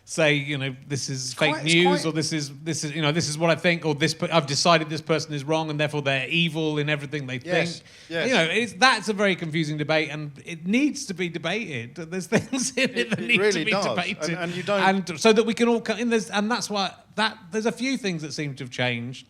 say, this is fake news, or this is this is what I think, or I've decided this person is wrong and therefore they're evil in everything they think. Yes. That's a very confusing debate, and it needs to be debated. There's things in it that need really to be does. debated, and you don't, and so that we can all come in. And that's why there's a few things that seem to have changed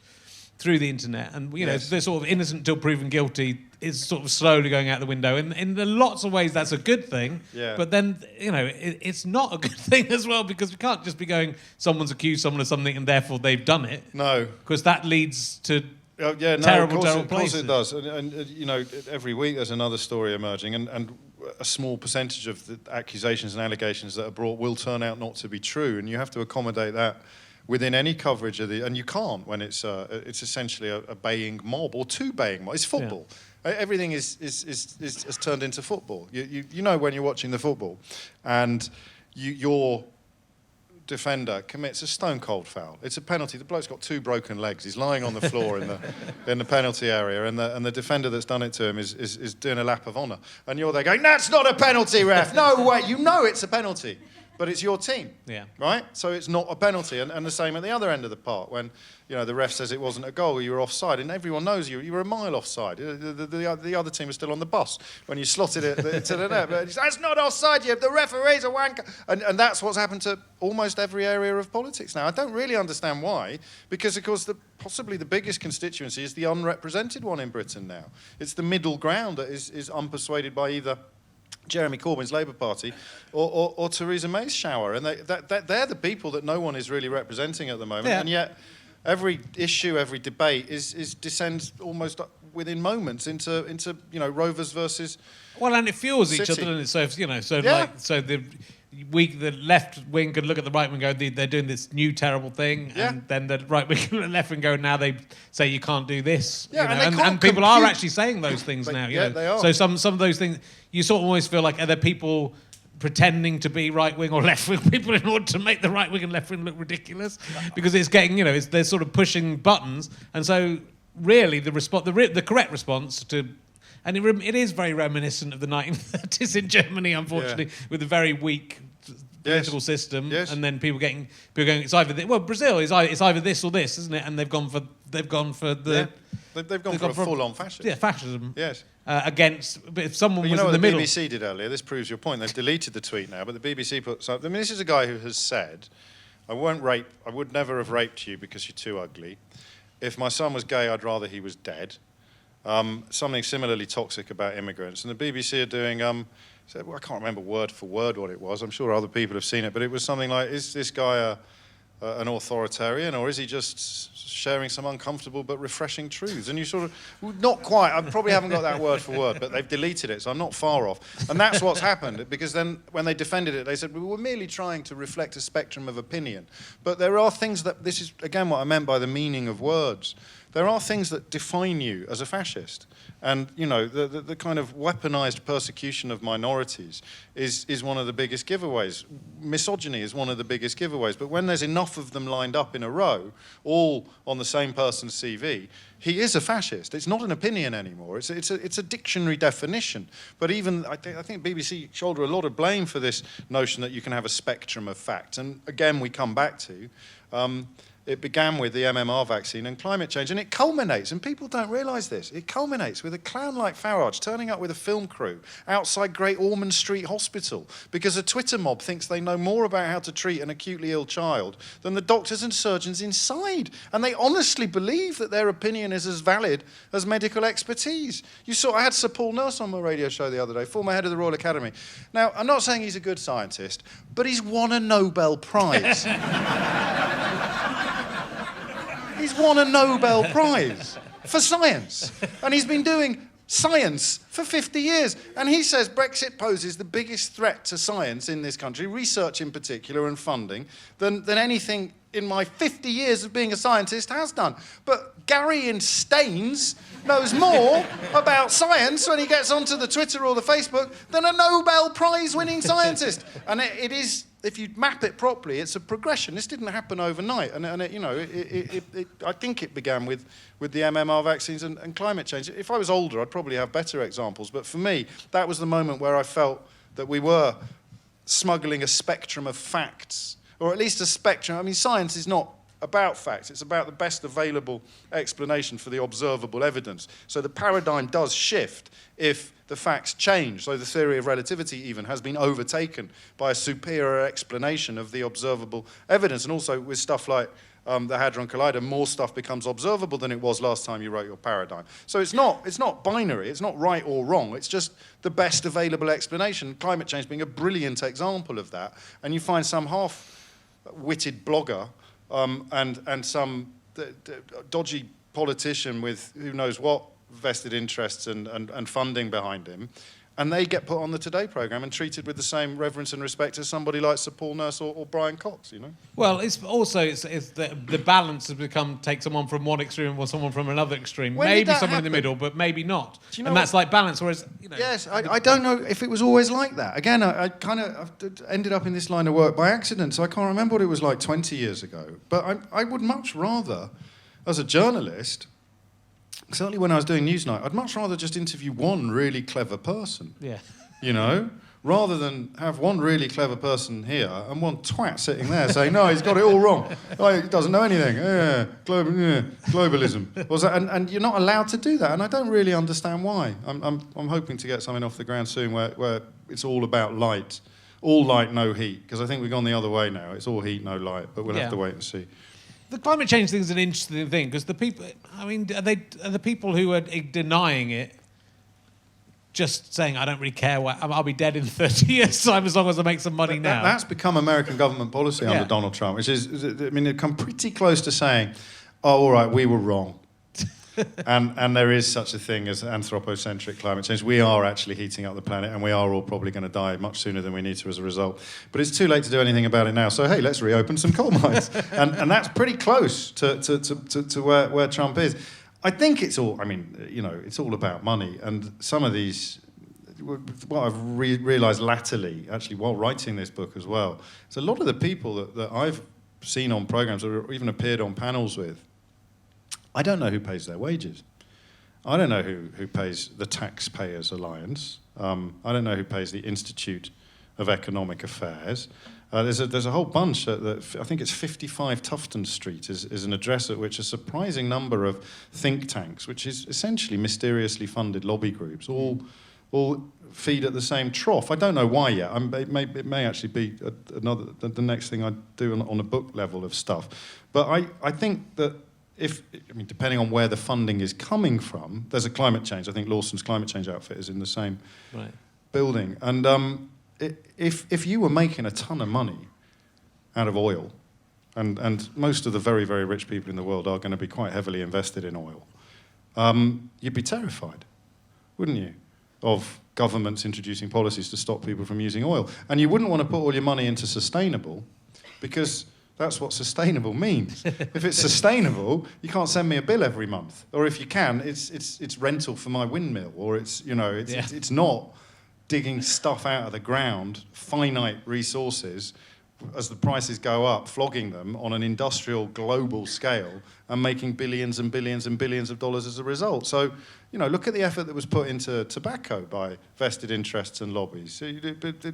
through the internet, and the sort of innocent until proven guilty is sort of slowly going out the window. In lots of ways, that's a good thing. Yeah. But then it's not a good thing as well, because we can't just be going, someone's accused someone of something and therefore they've done it. No, because that leads to terrible places. Of course it does. And every week there's another story emerging, and a small percentage of the accusations and allegations that are brought will turn out not to be true, and you have to accommodate that within any coverage of and you can't when it's essentially a baying mob or two baying mobs. It's football. Yeah. Everything is turned into football. You know when you're watching the football, and your defender commits a stone cold foul. It's a penalty. The bloke's got two broken legs. He's lying on the floor in the penalty area, and the defender that's done it to him is doing a lap of honour. And you're there going, "That's not a penalty, ref. No way. You know it's a penalty." But it's your team, right? So it's not a penalty. And the same at the other end of the park when, the ref says it wasn't a goal, you were offside, and everyone knows you were a mile offside. The other team was still on the bus when you slotted it to the net. But that's not offside, the referee's a wanker. And that's what's happened to almost every area of politics now. I don't really understand why, because, of course, possibly the biggest constituency is the unrepresented one in Britain now. It's the middle ground that is unpersuaded by either Jeremy Corbyn's Labour Party or Theresa May's shower, and they're the people that no one is really representing at the moment, and yet Every issue, every debate descends almost within moments into Rovers versus. Well, and it fuels each City. other, doesn't it? So the left wing could look at the right wing and go, they're doing this new terrible thing, and then the right wing and the left wing go, now they say you can't do this. And people are actually saying those things now. They are. So some of those things, you sort of always feel like, are there people pretending to be right wing or left wing people in order to make the right wing and left wing look ridiculous? Because it's getting, they're sort of pushing buttons, and so really the correct response to. And it is very reminiscent of the 1930s in Germany, unfortunately, with a very weak political system, and then people going, it's either Brazil is it's either this or this, isn't it? And they've gone for a full-on fascism. Yeah, fascism. Yes. But if someone was in the middle. What the BBC did earlier, this proves your point. They've deleted the tweet now, but the BBC put something. I mean, this is a guy who has said, I would never have raped you because you're too ugly. If my son was gay, I'd rather he was dead. Something similarly toxic about immigrants. And the BBC are doing, I can't remember word for word what it was. I'm sure other people have seen it, but it was something like, is this guy an authoritarian, or is he just sharing some uncomfortable but refreshing truths? And you sort of, not quite, I probably haven't got that word for word, but they've deleted it, so I'm not far off. And that's what's happened, because then when they defended it, they said, we were merely trying to reflect a spectrum of opinion. But there are things that, this is, again, what I meant by the meaning of words. There are things that define you as a fascist. And, the kind of weaponized persecution of minorities is one of the biggest giveaways. Misogyny is one of the biggest giveaways. But when there's enough of them lined up in a row, all on the same person's CV, he is a fascist. It's not an opinion anymore. It's a dictionary definition. But even, I think BBC shoulder a lot of blame for this notion that you can have a spectrum of facts. And again, we come back to... it began with the MMR vaccine and climate change, and it culminates, and people don't realise this, it culminates with a clown like Farage turning up with a film crew outside Great Ormond Street Hospital because a Twitter mob thinks they know more about how to treat an acutely ill child than the doctors and surgeons inside, and they honestly believe that their opinion is as valid as medical expertise. I had Sir Paul Nurse on my radio show the other day, former head of the Royal Academy. Now, I'm not saying he's a good scientist, but he's won a Nobel Prize. He's won a Nobel Prize for science. And he's been doing science for 50 years. And he says Brexit poses the biggest threat to science in this country, research in particular and funding, than anything in my 50 years of being a scientist has done. But Gary in Staines knows more about science when he gets onto the Twitter or the Facebook than a Nobel Prize winning scientist. And it is, if you map it properly, it's a progression. This didn't happen overnight. And I think it began with the MMR vaccines and climate change. If I was older, I'd probably have better examples. But for me, that was the moment where I felt that we were smuggling a spectrum of facts, or at least a spectrum. I mean, science is not about facts. It's about the best available explanation for the observable evidence. So the paradigm does shift if the facts change. So the theory of relativity even has been overtaken by a superior explanation of the observable evidence. And also with stuff like the Hadron Collider, more stuff becomes observable than it was last time you wrote your paradigm. So it's not binary, it's not right or wrong, it's just the best available explanation, climate change being a brilliant example of that. And you find some half-witted blogger and some dodgy politician with who knows what vested interests and funding behind him, and they get put on the Today programme and treated with the same reverence and respect as somebody like Sir Paul Nurse or Brian Cox, Well, it's also the balance has become take someone from one extreme or someone from another extreme. Maybe someone in the middle, but maybe not. And that's like balance, whereas, Yes, I don't know if it was always like that. Again, I kind of ended up in this line of work by accident, so I can't remember what it was like 20 years ago. But I would much rather, as a journalist, certainly when I was doing Newsnight, I'd much rather just interview one really clever person. Yeah. Rather than have one really clever person here and one twat sitting there saying, no, he's got it all wrong. Oh, he doesn't know anything. Globalism. And you're not allowed to do that, and I don't really understand why. I'm hoping to get something off the ground soon where it's all about light. All light, no heat, because I think we've gone the other way now. It's all heat, no light, but we'll have to wait and see. The climate change thing is an interesting thing because the people, are the people who are denying it just saying, I don't really care, I'll be dead in 30 years' time as long as I make some money now? That's become American government policy under Donald Trump, which is, they've come pretty close to saying, oh, all right, we were wrong. and there is such a thing as anthropocentric climate change. We are actually heating up the planet, and we are all probably going to die much sooner than we need to as a result. But it's too late to do anything about it now. So hey, let's reopen some coal mines, and that's pretty close to where Trump is. I think it's all. I mean, it's all about money, and some of these. What I've realised latterly, actually, while writing this book as well, is a lot of the people that I've seen on programmes or even appeared on panels with. I don't know who pays their wages. I don't know who pays the Taxpayers Alliance. I don't know who pays the Institute of Economic Affairs. There's a whole bunch. I think it's 55 Tufton Street is an address at which a surprising number of think tanks, which is essentially mysteriously funded lobby groups, all feed at the same trough. I don't know why yet. It may actually be the next thing I do on a book level of stuff. But I think that depending on where the funding is coming from, there's a climate change. I think Lawson's climate change outfit is in the same building. And if you were making a ton of money out of oil, and most of the very, very rich people in the world are going to be quite heavily invested in oil, you'd be terrified, wouldn't you, of governments introducing policies to stop people from using oil. And you wouldn't want to put all your money into sustainable, because that's what sustainable means. If it's sustainable, you can't send me a bill every month. Or if you can, it's rental for my windmill, or it's not digging stuff out of the ground, finite resources, as the prices go up, flogging them on an industrial global scale and making billions and billions and billions of dollars as a result. So, look at the effort that was put into tobacco by vested interests and lobbies. So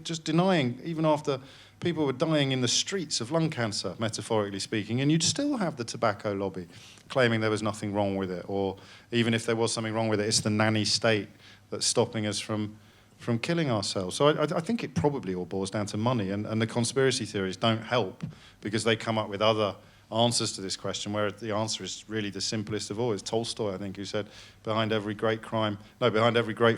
just denying, even after people were dying in the streets of lung cancer, metaphorically speaking, and you'd still have the tobacco lobby claiming there was nothing wrong with it, or even if there was something wrong with it, it's the nanny state that's stopping us from killing ourselves. So I think it probably all boils down to money, and the conspiracy theories don't help because they come up with other answers to this question, where the answer is really the simplest of all. It's Tolstoy, I think, who said, behind every great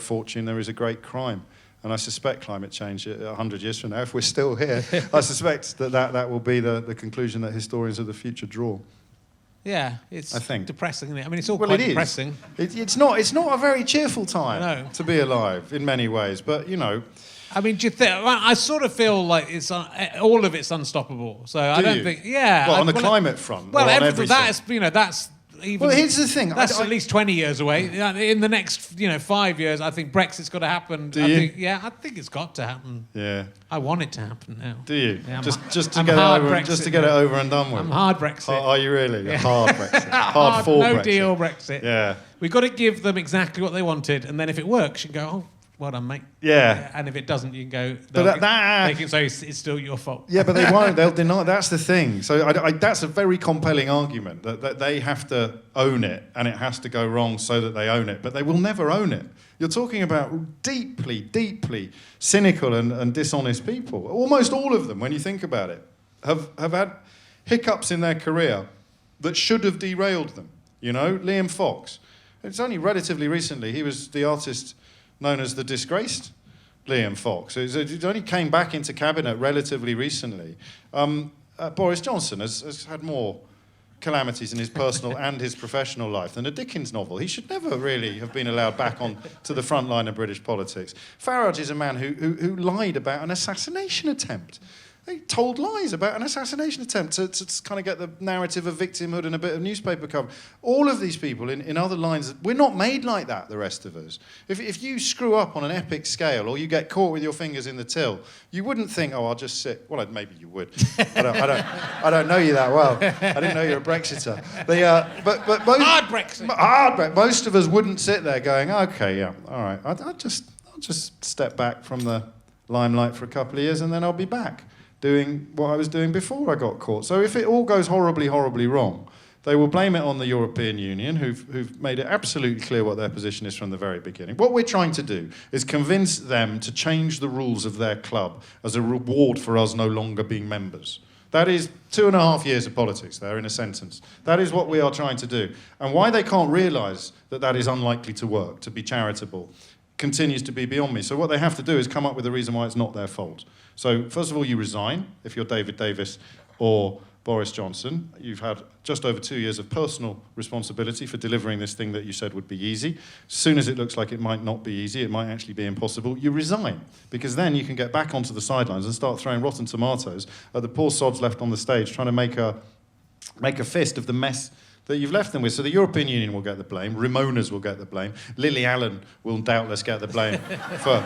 fortune there is a great crime. And I suspect climate change 100 years from now, if we're still here, I suspect that will be the conclusion that historians of the future draw. Yeah, it's depressing, isn't it? I mean, it's all quite depressing. It's not a very cheerful time to be alive in many ways, but I mean, do you think? I sort of feel like all of it's unstoppable. So I don't think. Yeah. Well, on the climate front. Well, or on everything. That's even. Well, here's the thing. That's at least 20 years away. In the next, 5 years, I think Brexit's got to happen. Do you? I think it's got to happen. Yeah. I want it to happen now. Do you? Yeah, just to get it over and done with. I'm hard Brexit. Are you really? Yeah. Hard Brexit. Hard for no Brexit. deal Brexit. Yeah. We've got to give them exactly what they wanted, and then if it works, you can go, oh, well done, mate. Yeah. And if it doesn't, you can go, they can say it's still your fault. Yeah, but they won't. They'll deny. That's the thing. So that's a very compelling argument, that they have to own it, and it has to go wrong so that they own it. But they will never own it. You're talking about deeply, deeply cynical and dishonest people. Almost all of them, when you think about it, have had hiccups in their career that should have derailed them. Liam Fox. It's only relatively recently he was the artist known as the disgraced Liam Fox. He only came back into cabinet relatively recently. Boris Johnson has had more calamities in his personal and his professional life than a Dickens novel. He should never really have been allowed back on to the front line of British politics. Farage is a man who lied about an assassination attempt. He told lies about an assassination attempt to kind of get the narrative of victimhood and a bit of newspaper cover. All of these people in other lines, we're not made like that, the rest of us. If you screw up on an epic scale or you get caught with your fingers in the till, you wouldn't think, oh, I'll just sit. Well, maybe you would. I don't know you that well. I didn't know you're a Brexiter. But most, hard Brexit. Hard Brexit. Most of us wouldn't sit there going, okay, yeah, all right. I'll just step back from the limelight for a couple of years and then I'll be back doing what I was doing before I got caught. So if it all goes horribly, horribly wrong, they will blame it on the European Union, who've made it absolutely clear what their position is from the very beginning. What we're trying to do is convince them to change the rules of their club as a reward for us no longer being members. That is 2.5 years of politics there in a sentence. That is what we are trying to do. And why they can't realise that is unlikely to work, to be charitable, continues to be beyond me. So what they have to do is come up with a reason why it's not their fault. So first of all, you resign if you're David Davis or Boris Johnson. You've had just over 2 years of personal responsibility for delivering this thing that you said would be easy. As soon as it looks like it might not be easy, it might actually be impossible, you resign. Because then you can get back onto the sidelines and start throwing rotten tomatoes at the poor sods left on the stage, trying to make a fist of the mess that you've left them with. So the European Union will get the blame, Ramona's will get the blame, Lily Allen will doubtless get the blame for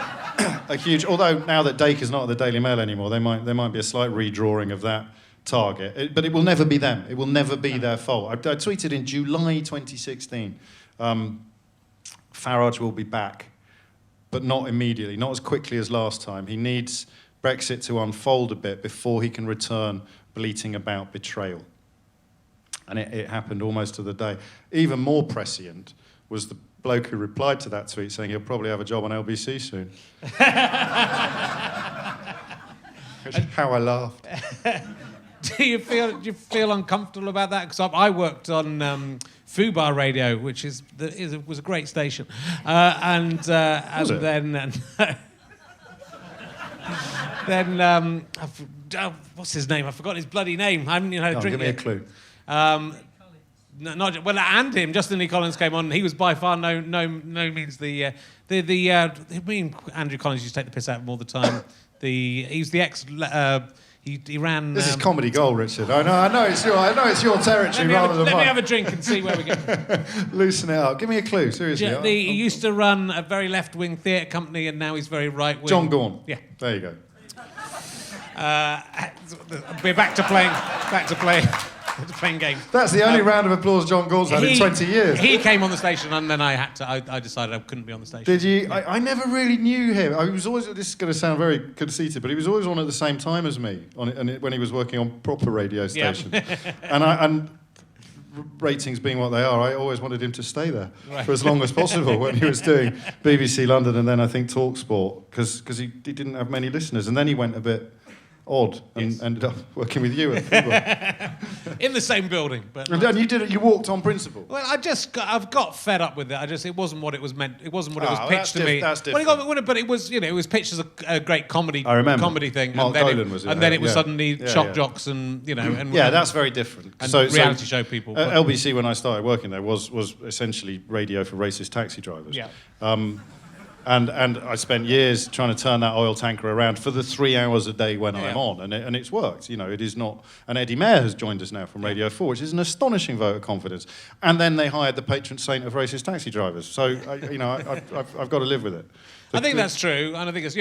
a huge... Although now that Dake is not at the Daily Mail anymore, there might be a slight redrawing of that target. But it will never be them. It will never be their fault. I tweeted in July 2016, Farage will be back, but not immediately, not as quickly as last time. He needs Brexit to unfold a bit before he can return bleating about betrayal. And it happened almost to the day. Even more prescient was the bloke who replied to that tweet saying he'll probably have a job on LBC soon. Which is how I laughed. Do you feel uncomfortable about that? Because I worked on Fubar Radio, which was a great station, and then what's his name? I forgot his bloody name. I haven't had a drink yet. Give me a clue. And him. Justin Lee Collins came on. He was by far no means the Andrew Collins used to take the piss out of him all the time. He's the ex. He ran. This is comedy gold, Richard. I know it's your territory rather than mine. Let me have a drink and see where we go. Loosen it up. Give me a clue, seriously. He used to run a very left-wing theatre company, and now he's very right-wing. John Gorn. Yeah. There you go. We're back to playing games. That's the only round of applause John Gorn's had in 20 years. He came on the station, and then I decided I couldn't be on the station. Did you? I never really knew him. I was always. This is going to sound very conceited, but he was always on at the same time as me when he was working on proper radio stations. And ratings being what they are, I always wanted him to stay there for as long as possible when he was doing BBC London and then I think TalkSport because he didn't have many listeners, and then he went a bit odd and ended up working with you in the same building. But you walked on principle. Well, I've got fed up with it. It wasn't what it was meant. It wasn't what it was pitched to me. That's different. But it was, it was pitched as a great comedy. I remember. Comedy thing. Mark Dolan was in and there. then it was suddenly shock jocks and and that's very different. And reality show people. LBC when I started working there was essentially radio for racist taxi drivers. Yeah. And I spent years trying to turn that oil tanker around for the 3 hours a day when I'm on, and it's worked. It is not. And Eddie Mayer has joined us now from Radio 4, which is an astonishing vote of confidence. And then they hired the patron saint of racist taxi drivers. So I've got to live with it. I think that's true, and I think it's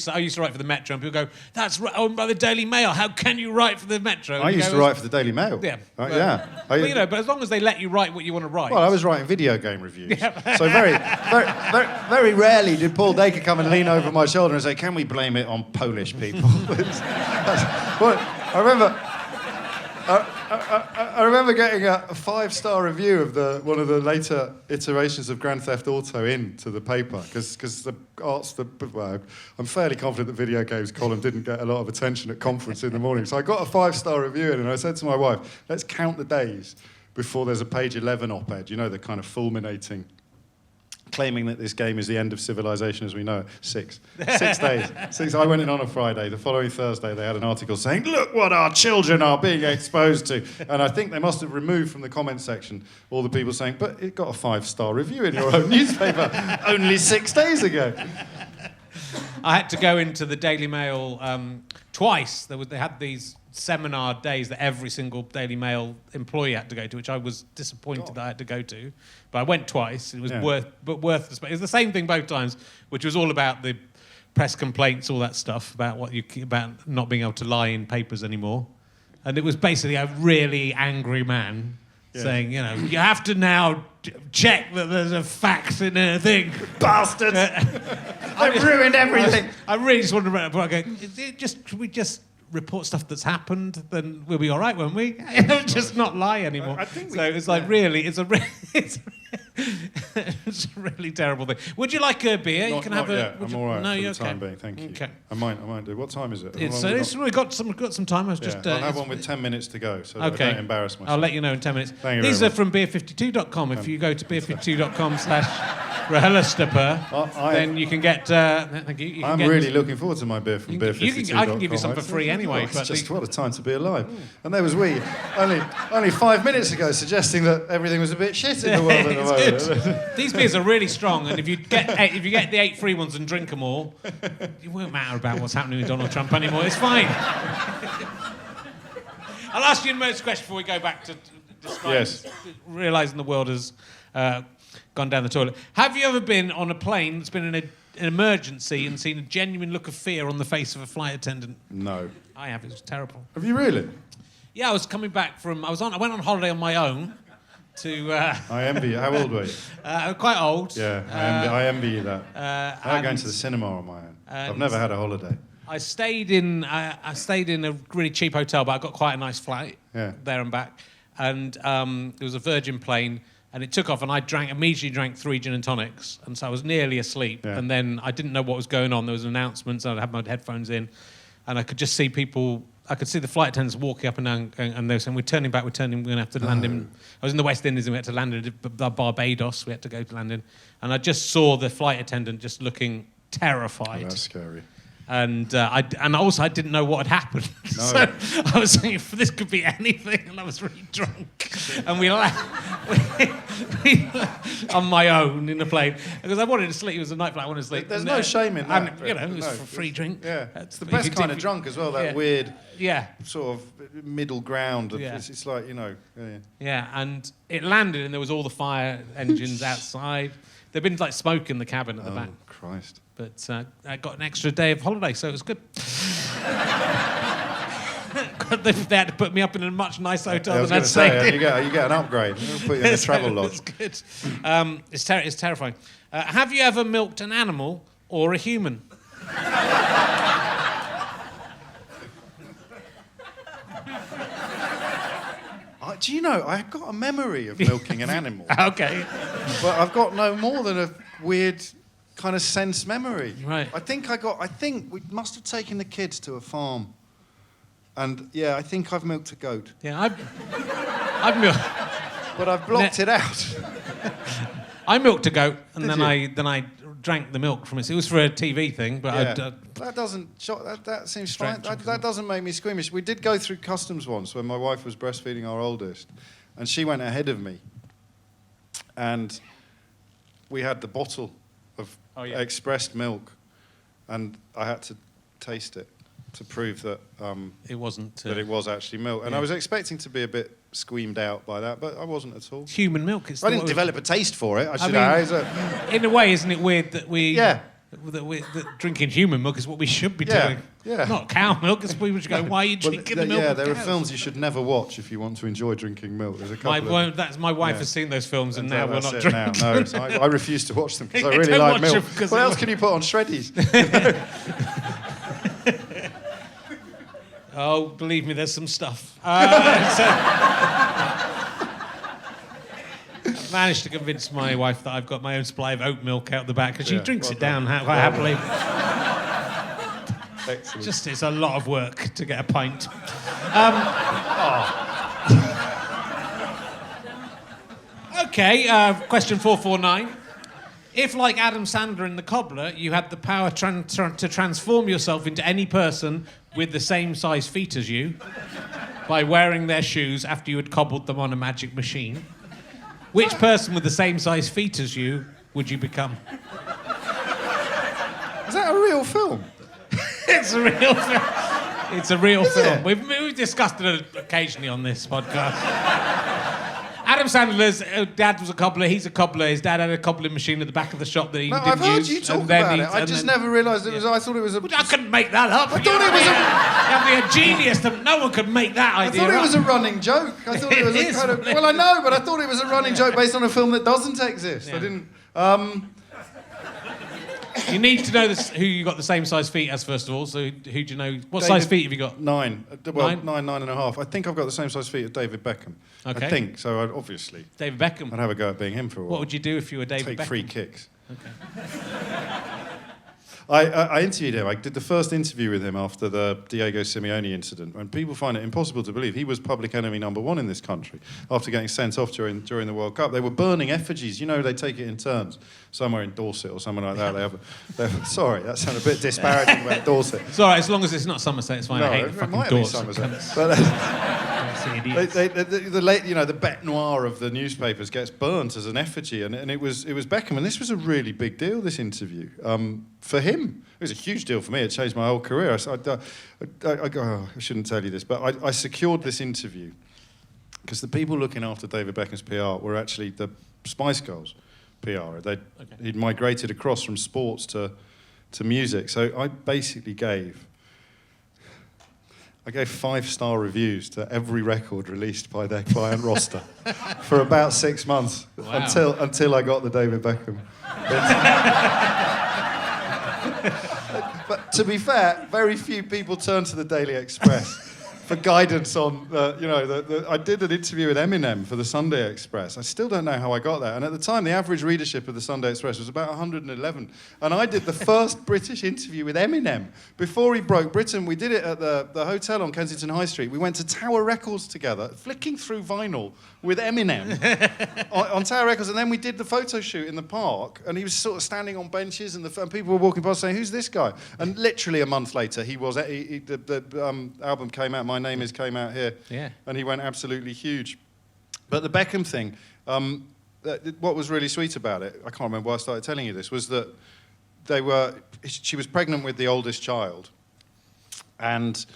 I used to write for the Metro, and people go, "That's owned by the Daily Mail. How can you write for the Metro?" I used to write for the Daily Mail. Yeah, but as long as they let you write what you want to write. Well, I was writing video game reviews, so very rarely did Paul Dacre come and lean over my shoulder and say, "Can we blame it on Polish people?" Well, I remember getting a 5-star review of one of the later iterations of Grand Theft Auto into the paper because I'm fairly confident that video games column didn't get a lot of attention at conference in the morning. So I got a 5-star review in, and I said to my wife, "Let's count the days before there's a page 11 op-ed, the kind of fulminating." Claiming that this game is the end of civilization as we know it. 6 days. 6. I went in on a Friday. The following Thursday, they had an article saying, "Look what our children are being exposed to." And I think they must have removed from the comment section all the people saying, "But it got a 5-star review in your own newspaper only 6 days ago." I had to go into the Daily Mail twice. They had these seminar days that every single Daily Mail employee had to go to, which I was disappointed that I had to go to. But I went twice. It was worth the. It was the same thing both times, which was all about the press complaints, all that stuff about about not being able to lie in papers anymore. And it was basically a really angry man saying, you have to now check that there's a fact in a thing. Bastards! I've ruined everything. I really just wanted to go, can we just report stuff that's happened, then we'll be all right, won't we? Just not lie anymore. I think it's really, it's a really terrible thing. Would you like a beer? You can have a. I'm all right for the time being. Thank you. Okay. I might do. What time is it? We've got some time. I was just. I'll have one with 10 minutes to go, so that I don't embarrass myself. I'll let you know in 10 minutes. Thank you These very are from beer52.com. If you go to beer52.com/ Leicester, I- then you can get. Thank you. I'm really looking forward to my beer from beer52.com. I can give you some for free anyway. It's just what a time to be alive. And there was we, only 5 minutes ago, suggesting that everything was a bit shit in the world at the moment. Good. These beers are really strong, and if you get the 8 free ones and drink them all, it won't matter about what's happening with Donald Trump anymore. It's fine. I'll ask you a most question before we go back to realising the world has gone down the toilet. Have you ever been on a plane that's been in an emergency and seen a genuine look of fear on the face of a flight attendant? No. I have. It was terrible. Have you really? Yeah, I was coming back from. I went on holiday on my own. I envy you. How old were you? Quite old. Yeah, I envy you that. I like going to the cinema on my own. I've never had a holiday. I stayed in a really cheap hotel, but I got quite a nice flight there and back. And it was a Virgin plane, and it took off, and I immediately drank 3 gin and tonics, and so I was nearly asleep. Yeah. And then I didn't know what was going on. There was announcements, and I had my headphones in, and I could just see people. I could see the flight attendants walking up and down, and they were saying, we're going to have to land in... I was in the West Indies, and we had to land in Barbados. We had to go to land in. And I just saw the flight attendant just looking terrified. Oh, that's scary. And I didn't know what had happened. No. So I was thinking, this could be anything, and I was really drunk. And we on my own in the plane, because I wanted to sleep. It was a night flight, I wanted to sleep. There's no shame in that. And, it was for free drink. Yeah, it's the best kind of drunk as well, that weird sort of middle ground. It's like, Yeah, and it landed, and there was all the fire engines outside. There'd been like smoke in the cabin at the back. Christ. But I got an extra day of holiday, so it was good. They had to put me up in a much nicer hotel than I'd stayed. You get an upgrade. They'll put you in a travel lodge. It's good. It's terrifying. Have you ever milked an animal or a human? Do you know, I've got a memory of milking an animal. Okay. But I've got no more than a weird kind of sense memory. Right. I think we must have taken the kids to a farm. And I think I've milked a goat. Yeah, I've milked. But I've blocked it out. I milked a goat, and then I drank the milk from it. It was for a TV thing, but that doesn't shock. That seems fine. That doesn't make me squeamish. We did go through customs once when my wife was breastfeeding our oldest, and she went ahead of me, and we had the bottle of expressed milk, and I had to taste it to prove that it wasn't that it was actually milk. And I was expecting to be a bit squeamed out by that, but I wasn't at all. Human milk. I didn't develop a taste for it. I should have. In a way, isn't it weird that that drinking human milk is what we should be doing? Yeah. Not cow milk, because people should go, why are you drinking the milk? Yeah, there are films you should never watch if you want to enjoy drinking milk. There's a couple my wife has seen those films, and now we're not drinking. No, so I refuse to watch them because I really like milk. What else can you put on shreddies? Oh, believe me, there's some stuff. I've managed to convince my wife that I've got my own supply of oat milk out the back, because she drinks it down quite happily. Excellent. It's a lot of work to get a pint. Okay, question 449. If, like Adam Sandler in The Cobbler, you had the power to transform yourself into any person with the same size feet as you by wearing their shoes after you had cobbled them on a magic machine, which person with the same size feet as you would you become? Is that a real film? It's a real film. It's a real film. It? We've discussed it occasionally on this podcast. Adam Sandler's dad was a cobbler. He's a cobbler. His dad had a cobbling machine at the back of the shop that he didn't use. I've heard you talk about it. I just never realised it was. I thought it was a. I couldn't make that up. I thought it was a. You'd be a genius. No one could make that idea. I thought it was a running joke. I thought it was a kind of. Well, I know, but I thought it was a running joke based on a film that doesn't exist. Yeah. I didn't. You need to know who you got the same size feet as, first of all. So who do you know? What size feet have you got? 9. Well, 9.5. I think I've got the same size feet as David Beckham. Okay. I think. So obviously. David Beckham. I'd have a go at being him for a while. What would you do if you were David Beckham? Take free kicks. Okay. I interviewed him. I did the first interview with him after the Diego Simeone incident, and people find it impossible to believe he was public enemy number one in this country after getting sent off during the World Cup. They were burning effigies. You know, they take it in turns. Somewhere in Dorset or somewhere like that. They have sorry, that sounded a bit disparaging about Dorset. It's all right, as long as it's not Somerset, it's fine. No, I hate it fucking might be Dorset. Somerset. But, the bête noire of the newspapers gets burnt as an effigy, and it was Beckham, and this was a really big deal. This interview for him, it was a huge deal for me. It changed my whole career. I shouldn't tell you this, but I secured this interview because the people looking after David Beckham's PR were actually the Spice Girls PR. He'd migrated across from sports to music, so I basically gave 5-star reviews to every record released by their client roster for about 6 months. Wow. until I got the David Beckham. But to be fair, very few people turn to the Daily Express for guidance on, I did an interview with Eminem for the Sunday Express. I still don't know how I got that. And at the time, the average readership of the Sunday Express was about 111. And I did the first British interview with Eminem before he broke Britain. We did it at the hotel on Kensington High Street. We went to Tower Records together, flicking through vinyl with Eminem on Tower Records. And then we did the photo shoot in the park. And he was sort of standing on benches, and people were walking past saying, "Who's this guy?" And literally a month later, the album came out, My Name Is, came out here. Yeah. And he went absolutely huge. But the Beckham thing, what was really sweet about it, I can't remember why I started telling you this, was that she was pregnant with the oldest child. And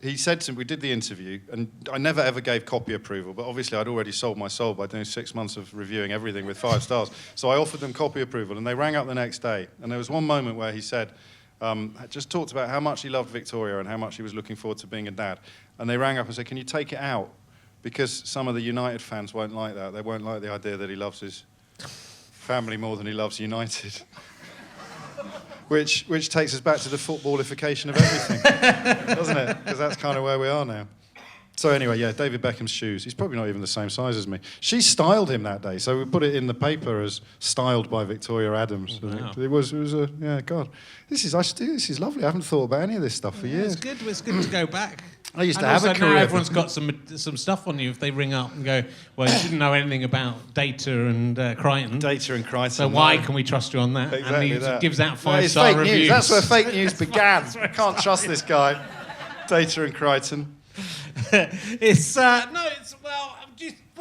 he said to me, we did the interview, and I never ever gave copy approval, but obviously I'd already sold my soul by doing 6 months of reviewing everything with 5 stars. So I offered them copy approval, and they rang up the next day. And there was one moment where he said, just talked about how much he loved Victoria and how much he was looking forward to being a dad. And they rang up and said, "Can you take it out? Because some of the United fans won't like that. They won't like the idea that he loves his family more than he loves United." Which takes us back to the footballification of everything, doesn't it? Because that's kind of where we are now. So anyway, yeah, David Beckham's shoes. He's probably not even the same size as me. She styled him that day, so we put it in the paper as styled by Victoria Adams. Wow. It was God. This is lovely. I haven't thought about any of this stuff for years. It's good. It's good to go back. I used to and have also a career. Now everyone's got some stuff on you if they ring up and go, "Well, you didn't know anything about Data and Crichton. Data and Crichton. So why can we trust you on that?" Exactly and he that. gives out It's 5-star fake reviews. news. That's where fake news began. I can't trust this guy. Data and Crichton. What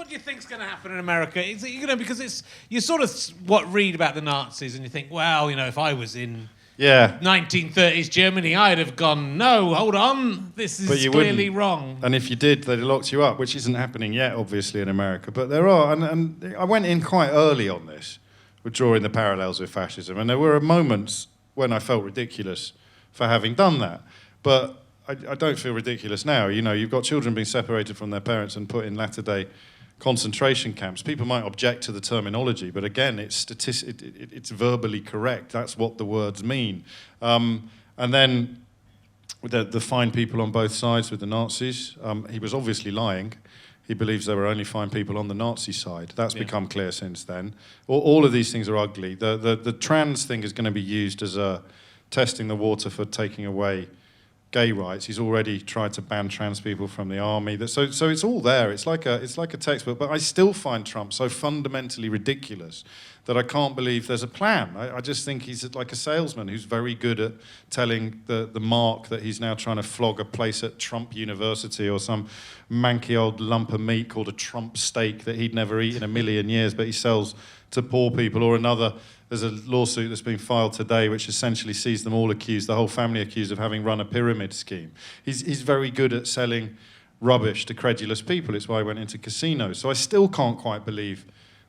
do you think's going to happen in America? Is it, because you sort of read about the Nazis and you think, well, if I was in 1930s Germany, I'd have gone, no, hold on, this is clearly wrong. And if you did, they'd have locked you up, which isn't happening yet, obviously, in America. But there are, and I went in quite early on this, with drawing the parallels with fascism, and there were moments when I felt ridiculous for having done that. But I don't feel ridiculous now. You've got children being separated from their parents and put in latter-day concentration camps. People might object to the terminology, but again, it's verbally correct. That's what the words mean. And then with the fine people on both sides with the Nazis, he was obviously lying. He believes there were only fine people on the Nazi side. That's become clear since then. All of these things are ugly. The trans thing is going to be used as a testing the water for taking away gay rights. He's already tried to ban trans people from the army. So it's all there. It's like a textbook. But I still find Trump so fundamentally ridiculous that I can't believe there's a plan. I just think he's like a salesman who's very good at telling the mark that he's now trying to flog a place at Trump University or some manky old lump of meat called a Trump steak that he'd never eat in a million years, but he sells to poor people. Or another, there's a lawsuit that's been filed today which essentially sees them all accused, the whole family accused of having run a pyramid scheme. He's very good at selling rubbish to credulous people. It's why he went into casinos. So I still can't quite believe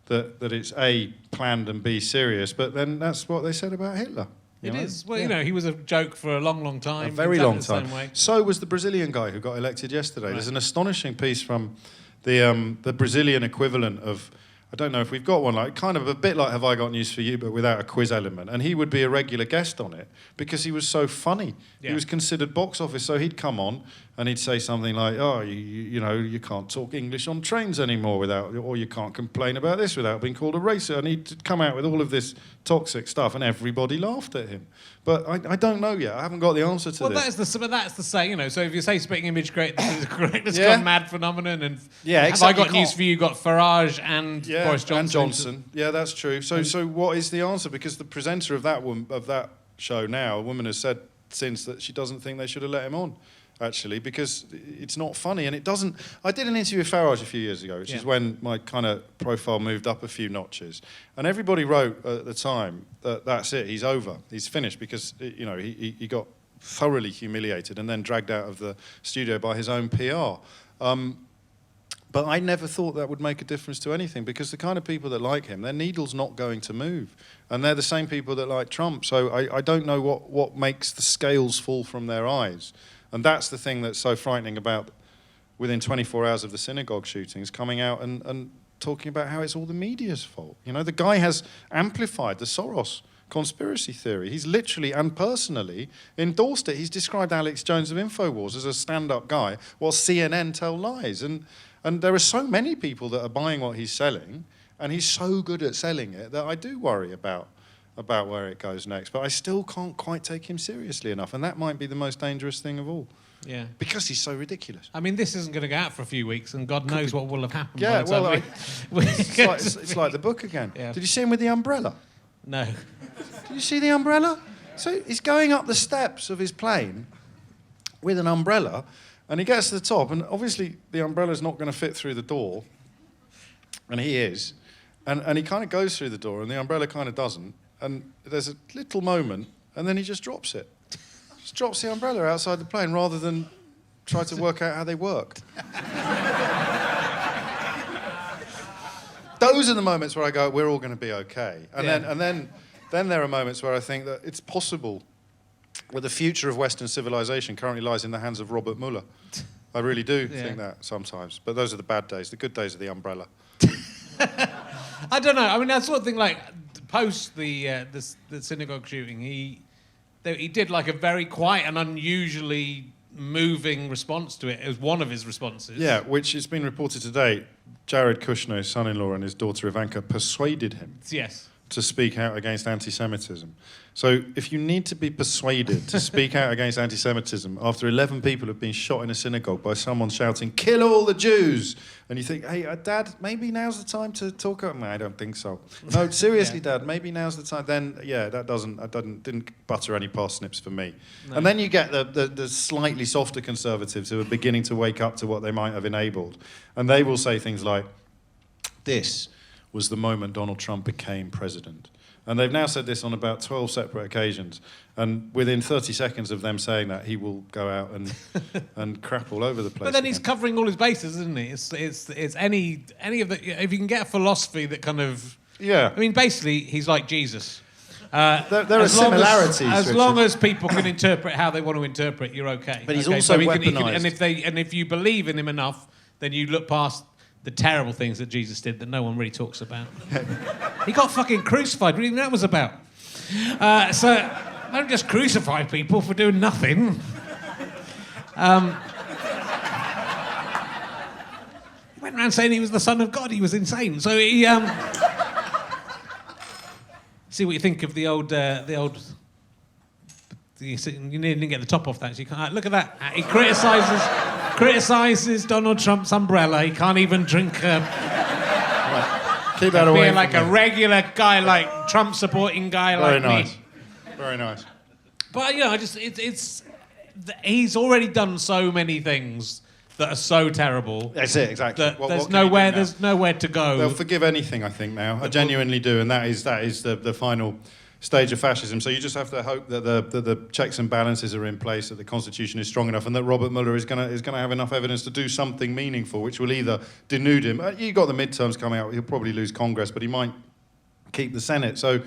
that it's A, planned, and B, serious. But then that's what they said about Hitler. It is. Well, he was a joke for a long, long time. A very long exactly time. the same way. So was the Brazilian guy who got elected yesterday. Right. There's an astonishing piece from the Brazilian equivalent of, I don't know if we've got one, like kind of a bit like Have I Got News For You, but without a quiz element. And he would be a regular guest on it because he was so funny. Yeah. He was considered box office, so he'd come on And he'd say something like, "Oh, you know, you can't talk English on trains anymore without, or you can't complain about this without being called a racist." And he'd come out with all of this toxic stuff, and everybody laughed at him. But I don't know yet. I haven't got the answer to this. That's the saying, you know. So if you say speaking image correctness Yeah. gone mad phenomenon, and Yeah, have I exactly. got news for you? Got Farage and Boris Johnson. And Johnson. Yeah, that's true. So what is the answer? Because the presenter of that show now, a woman has said since that she doesn't think they should have let him on. Actually, because it's not funny, and it doesn't. I did an interview with Farage a few years ago, which is when my kind of profile moved up a few notches, and everybody wrote at the time that that's it, he's over, he's finished, because you know he got thoroughly humiliated and then dragged out of the studio by his own PR. But I never thought that would make a difference to anything, because the kind of people that like him, their needle's not going to move, and they're the same people that like Trump. So I don't know what makes the scales fall from their eyes. And that's the thing that's so frightening about within 24 hours of the synagogue shootings, coming out and talking about how it's all the media's fault. You know, the guy has amplified the Soros conspiracy theory. He's literally and personally endorsed it. He's described Alex Jones of InfoWars as a stand-up guy, while CNN tell lies. And there are so many people that are buying what he's selling, and he's so good at selling it that I do worry about where it goes next. But I still can't quite take him seriously enough, and that might be the most dangerous thing of all. Yeah. Because he's so ridiculous. I mean, this isn't going to go out for a few weeks, and God knows what will have happened. Yeah, by the time it's like the book again. Yeah. Did you see him with the umbrella? No. Did you see the umbrella? So he's going up the steps of his plane with an umbrella, and he gets to the top, and obviously the umbrella's not going to fit through the door, and he is, and he kind of goes through the door, and the umbrella kind of doesn't. And there's a little moment, and then he just drops it. Just drops the umbrella outside the plane rather than try to work out how they work. Those are the moments where I go, we're all going to be okay. And then there are moments where I think that it's possible that the future of Western civilization currently lies in the hands of Robert Mueller. I really do think that sometimes. But those are the bad days. The good days are the umbrella. I don't know. I mean, that sort of thing, like, post the synagogue shooting, he did like a very quiet and unusually moving response to it. It was one of his responses. Yeah, which it's been reported today. Jared Kushner, his son-in-law, and his daughter Ivanka persuaded him to speak out against anti-Semitism. So if you need to be persuaded to speak out against anti-Semitism after 11 people have been shot in a synagogue by someone shouting, "Kill all the Jews," and you think, hey, Dad, maybe now's the time to talk up. No, I don't think so. No, seriously, Dad, maybe now's the time. Then, yeah, that didn't butter any parsnips for me. No. And then you get the slightly softer conservatives who are beginning to wake up to what they might have enabled. And they will say things like, this was the moment Donald Trump became president. And they've now said this on about 12 separate occasions. And within 30 seconds of them saying that, he will go out and crap all over the place. But then he's covering all his bases, isn't he? It's any of the... If you can get a philosophy that kind of... Yeah. I mean, basically, he's like Jesus. There are similarities. As long as people can interpret how they want to interpret, you're okay. But he's also weaponised. And if you believe in him enough, then you look past the terrible things that Jesus did that no one really talks about. He got fucking crucified. What do you think that was about? So don't just crucify people for doing nothing. He went around saying he was the Son of God. He was insane. So he... See what you think of the old... You didn't get the top off that. So you can't, look at that. He criticises Donald Trump's umbrella. He can't even drink... Keep that away. Being like a regular guy, like Trump-supporting guy like me. Very nice. But, you know, he's already done so many things that are so terrible. That's it, exactly. That there's nowhere to go. They'll forgive anything, I think, now. I genuinely do, and that is the final stage of fascism. So you just have to hope that the checks and balances are in place, that the Constitution is strong enough, and that Robert Mueller is going to have enough evidence to do something meaningful, which will either denude him. You've got the midterms coming out. He'll probably lose Congress, but he might keep the Senate. So,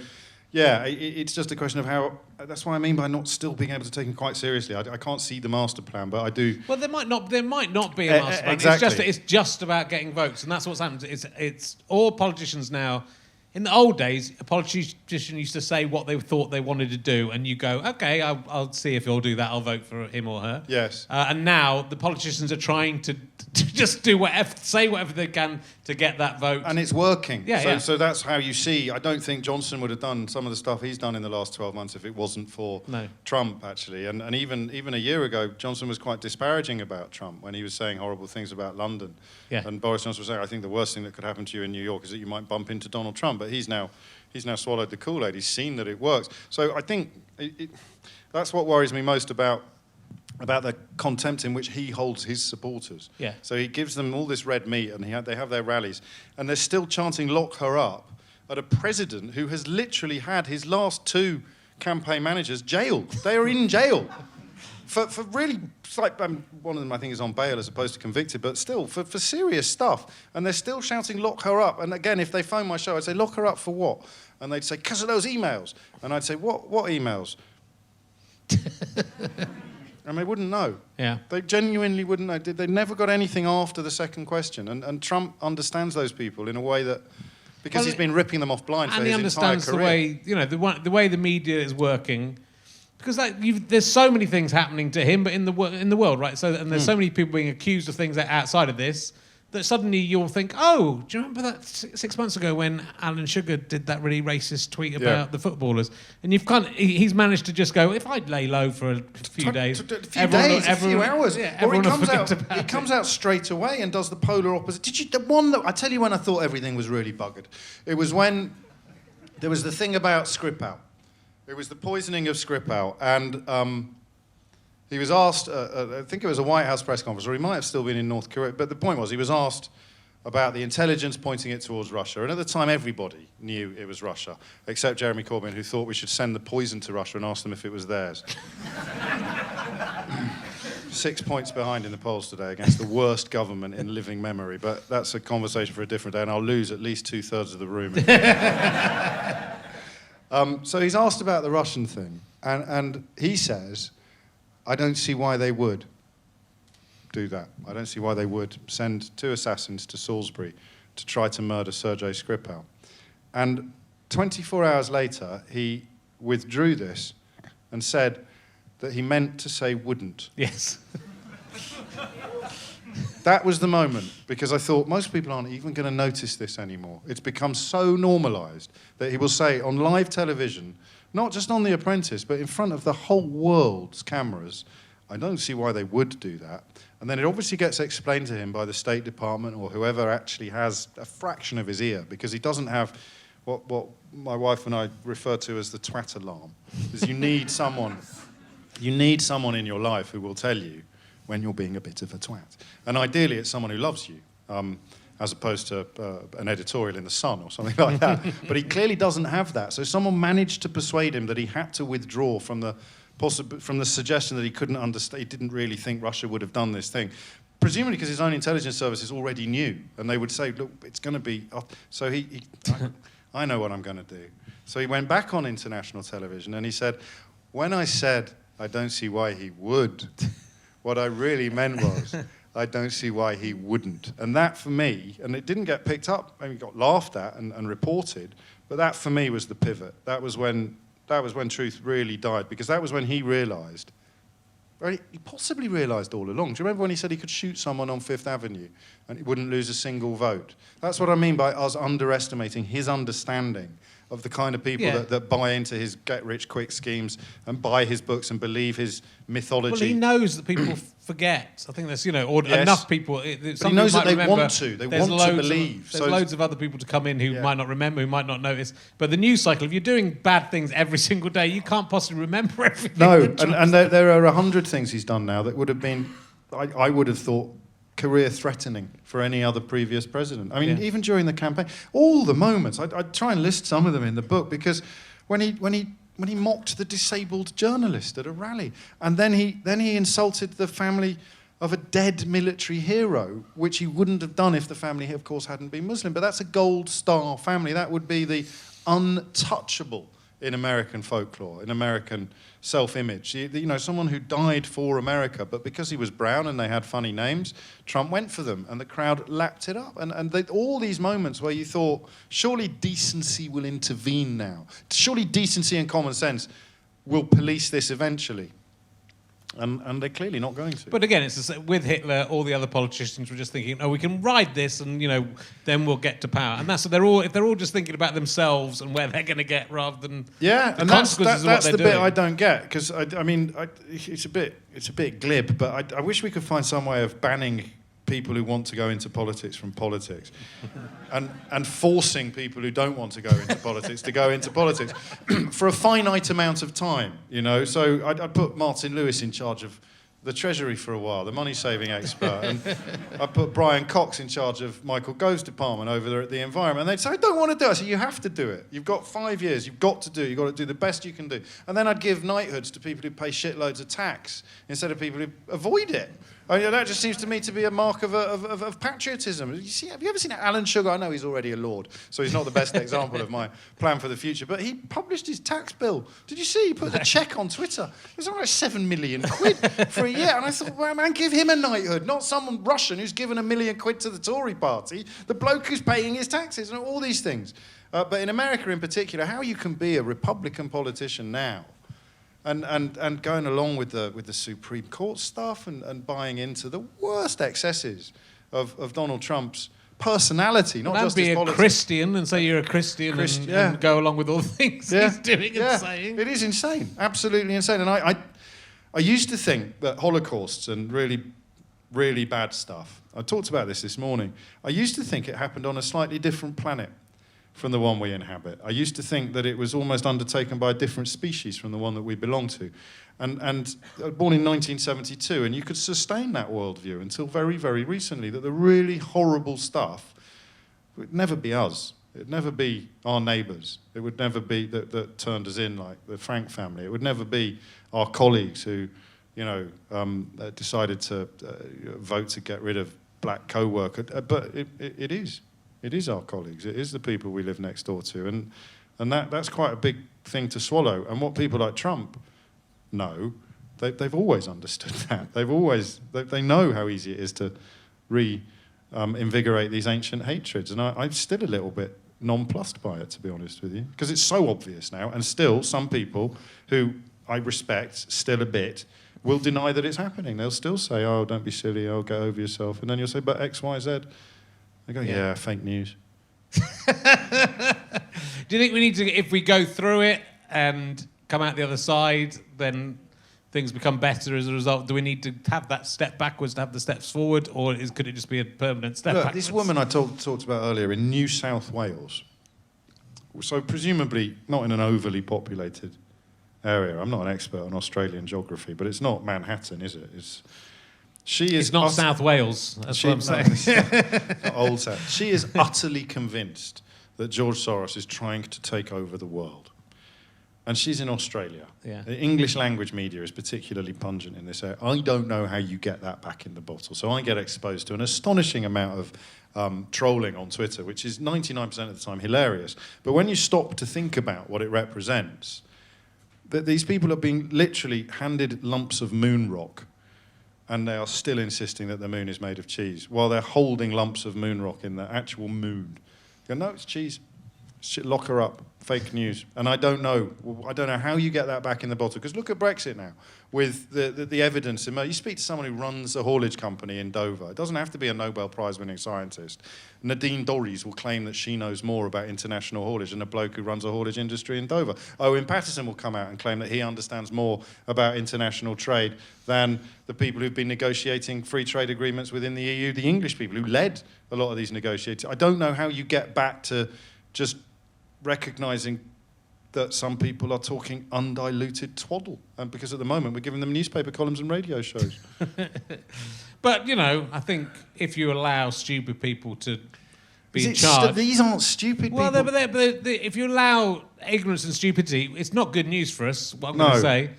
yeah, it's just a question of how... That's what I mean by not still being able to take him quite seriously. I can't see the master plan, but I do... Well, there might not be a master plan. Exactly. It's just about getting votes, and that's what's happened. It's all politicians now. in the old days, a politician used to say what they thought they wanted to do, and you go, okay, I'll see if he'll do that. I'll vote for him or her. Yes. And now the politicians are trying to just do whatever, say whatever they can to get that vote. And it's working. Yeah, So that's how you see. I don't think Johnson would have done some of the stuff he's done in the last 12 months if it wasn't for Trump, actually. And even a year ago, Johnson was quite disparaging about Trump when he was saying horrible things about London. Yeah. And Boris Johnson was saying, I think the worst thing that could happen to you in New York is that you might bump into Donald Trump. But he's now swallowed the Kool-Aid. He's seen that it works. So I think that's what worries me most about the contempt in which he holds his supporters. Yeah. So he gives them all this red meat, and they have their rallies, and they're still chanting "lock her up" at a president who has literally had his last 2 campaign managers jailed. They are in jail for really, like, one of them I think is on bail as opposed to convicted, but still for serious stuff. And they're still shouting "lock her up." And again, if they phone my show, I'd say, "Lock her up for what?" And they'd say, "'Cause of those emails." And I'd say, What emails?" And they wouldn't know. Yeah. They genuinely wouldn't know. They never got anything after the second question. And Trump understands those people in a way that, because he's been ripping them off blind for his entire career. And he understands the way, the way the media is working. Because there's so many things happening to him, but in the world, right? So, and there's so many people being accused of things outside of this, that suddenly you'll think, oh, do you remember that 6 months ago when Alan Sugar did that really racist tweet about the footballers? And he's managed to just go, if I'd lay low for a few days, a few hours. Yeah, or he comes out straight away and does the polar opposite. I tell you when I thought everything was really buggered. It was when there was the thing about Skripal. It was the poisoning of Skripal, and he was asked, I think it was a White House press conference, or he might have still been in North Korea, but the point was he was asked about the intelligence pointing it towards Russia, and at the time everybody knew it was Russia, except Jeremy Corbyn, who thought we should send the poison to Russia and ask them if it was theirs. 6 points behind in the polls today against the worst government in living memory, but that's a conversation for a different day, and I'll lose at least 2/3 of the room. So he's asked about the Russian thing, and he says, I don't see why they would do that. I don't see why they would send 2 assassins to Salisbury to try to murder Sergei Skripal. And 24 hours later, he withdrew this and said that he meant to say wouldn't. Yes. That was the moment, because I thought most people aren't even going to notice this anymore. It's become so normalised that he will say on live television, not just on The Apprentice, but in front of the whole world's cameras, I don't see why they would do that. And then it obviously gets explained to him by the State Department or whoever actually has a fraction of his ear, because he doesn't have what my wife and I refer to as the twat alarm. Because you need someone in your life who will tell you when you're being a bit of a twat. And ideally it's someone who loves you. As opposed to an editorial in The Sun or something like that. But he clearly doesn't have that. So someone managed to persuade him that he had to withdraw from the suggestion that he couldn't understand, he didn't really think Russia would have done this thing. Presumably because his own intelligence services already knew, and they would say, look, it's going to be... So I know what I'm going to do. So he went back on international television and he said, when I said I don't see why he would, what I really meant was... I don't see why he wouldn't. And that, for me, and it didn't get picked up, I mean, it got laughed at and reported, but that, for me, was the pivot. That was when truth really died, because that was when he realised, or he possibly realised all along. Do you remember when he said he could shoot someone on Fifth Avenue and he wouldn't lose a single vote? That's what I mean by us underestimating his understanding of the kind of people that buy into his get-rich-quick schemes and buy his books and believe his mythology. Well, he knows that people forget. I think there's, enough people. But he knows that they want to. They want to believe. There's loads of other people to come in who might not remember, who might not notice. But the news cycle, if you're doing bad things every single day, you can't possibly remember everything. No, and there are 100 things he's done now that would have been, I would have thought, career-threatening for any other previous president. I mean, even during the campaign, all the moments. I try and list some of them in the book, because when he mocked the disabled journalist at a rally, and then he insulted the family of a dead military hero, which he wouldn't have done if the family, of course, hadn't been Muslim. But that's a gold star family. That would be the untouchable in American folklore, in American self-image. You know, someone who died for America, but because he was brown and they had funny names, Trump went for them, and the crowd lapped it up. And all these moments where you thought, surely decency will intervene now. Surely decency and common sense will police this eventually. And they're clearly not going to. But again, it's the same. With Hitler, all the other politicians were just thinking, "Oh, we can ride this, and then we'll get to power." And that's if they're all just thinking about themselves and where they're going to get, rather than the consequences of what they're doing. That's the bit I don't get, because I mean, it's a bit glib, but I wish we could find some way of banning people who want to go into politics from politics, and forcing people who don't want to go into politics to go into politics for a finite amount of time, So I'd put Martin Lewis in charge of the Treasury for a while, the money-saving expert, and I put Brian Cox in charge of Michael Gove's department over there at the Environment, and they'd say, I don't want to do it. I said, you have to do it. You've got 5 years. You've got to do it. You've got to do the best you can do. And then I'd give knighthoods to people who pay shitloads of tax instead of people who avoid it. I mean, that just seems to me to be a mark of patriotism. Have you ever seen Alan Sugar? I know he's already a lord, so he's not the best example of my plan for the future, but he published his tax bill. Did you see? He put the cheque on Twitter. It was like 7 million quid for a year. And I thought, well, man, give him a knighthood, not someone Russian who's given $1 million to the Tory party, the bloke who's paying his taxes, and all these things. But in America in particular, how you can be a Republican politician now, and going along with the Supreme Court stuff and buying into the worst excesses of Donald Trump's personality, not just his politics. Be a Christian and say you're a Christian and go along with all the things he's doing and saying. It is insane, absolutely insane. And I used to think that Holocausts and really, really bad stuff, I talked about this morning, I used to think it happened on a slightly different planet from the one we inhabit. I used to think that it was almost undertaken by a different species from the one that we belong to. And born in 1972, and you could sustain that worldview until very, very recently, that the really horrible stuff would never be us. It would never be our neighbours. It would never be that turned us in, like the Frank family. It would never be our colleagues who, decided to vote to get rid of black co-worker. But it is. It is our colleagues. It is the people we live next door to, and that's quite a big thing to swallow. And what people like Trump know, they've always understood that. They know how easy it is to reinvigorate these ancient hatreds, and I'm still a little bit nonplussed by it, to be honest with you, because it's so obvious now, and still some people who I respect still a bit will deny that it's happening. They'll still say, "Oh, don't be silly. Oh, get over yourself," and then you'll say, "But X, Y, Z." They go, yeah, fake news. Do you think we need to, if we go through it and come out the other side, then things become better as a result? Do we need to have that step backwards to have the steps forward, or could it just be a permanent step backwards? This woman I talked about earlier in New South Wales, so presumably not in an overly populated area. I'm not an expert on Australian geography, but it's not Manhattan, is it? It's not South Wales, that's what I'm saying. Not old South. She is utterly convinced that George Soros is trying to take over the world. And she's in Australia. Yeah. The English language media is particularly pungent in this area. I don't know how you get that back in the bottle. So I get exposed to an astonishing amount of trolling on Twitter, which is 99% of the time hilarious. But when you stop to think about what it represents, that these people are being literally handed lumps of moon rock, and they are still insisting that the moon is made of cheese, while they're holding lumps of moon rock in the actual moon. You go, no, it's cheese. Lock her up. Fake news. And I don't know how you get that back in the bottle. Because look at Brexit now, with the evidence. You speak to someone who runs a haulage company in Dover. It doesn't have to be a Nobel Prize-winning scientist. Nadine Dorries will claim that she knows more about international haulage than a bloke who runs a haulage industry in Dover. Owen Paterson will come out and claim that he understands more about international trade than the people who've been negotiating free trade agreements within the EU, the English people who led a lot of these negotiations. I don't know how you get back to just recognising that some people are talking undiluted twaddle, and because at the moment we're giving them newspaper columns and radio shows. But I think if you allow stupid people to be in charge, these aren't stupid people. Well, but if you allow ignorance and stupidity, it's not good news for us. What I'm going to say,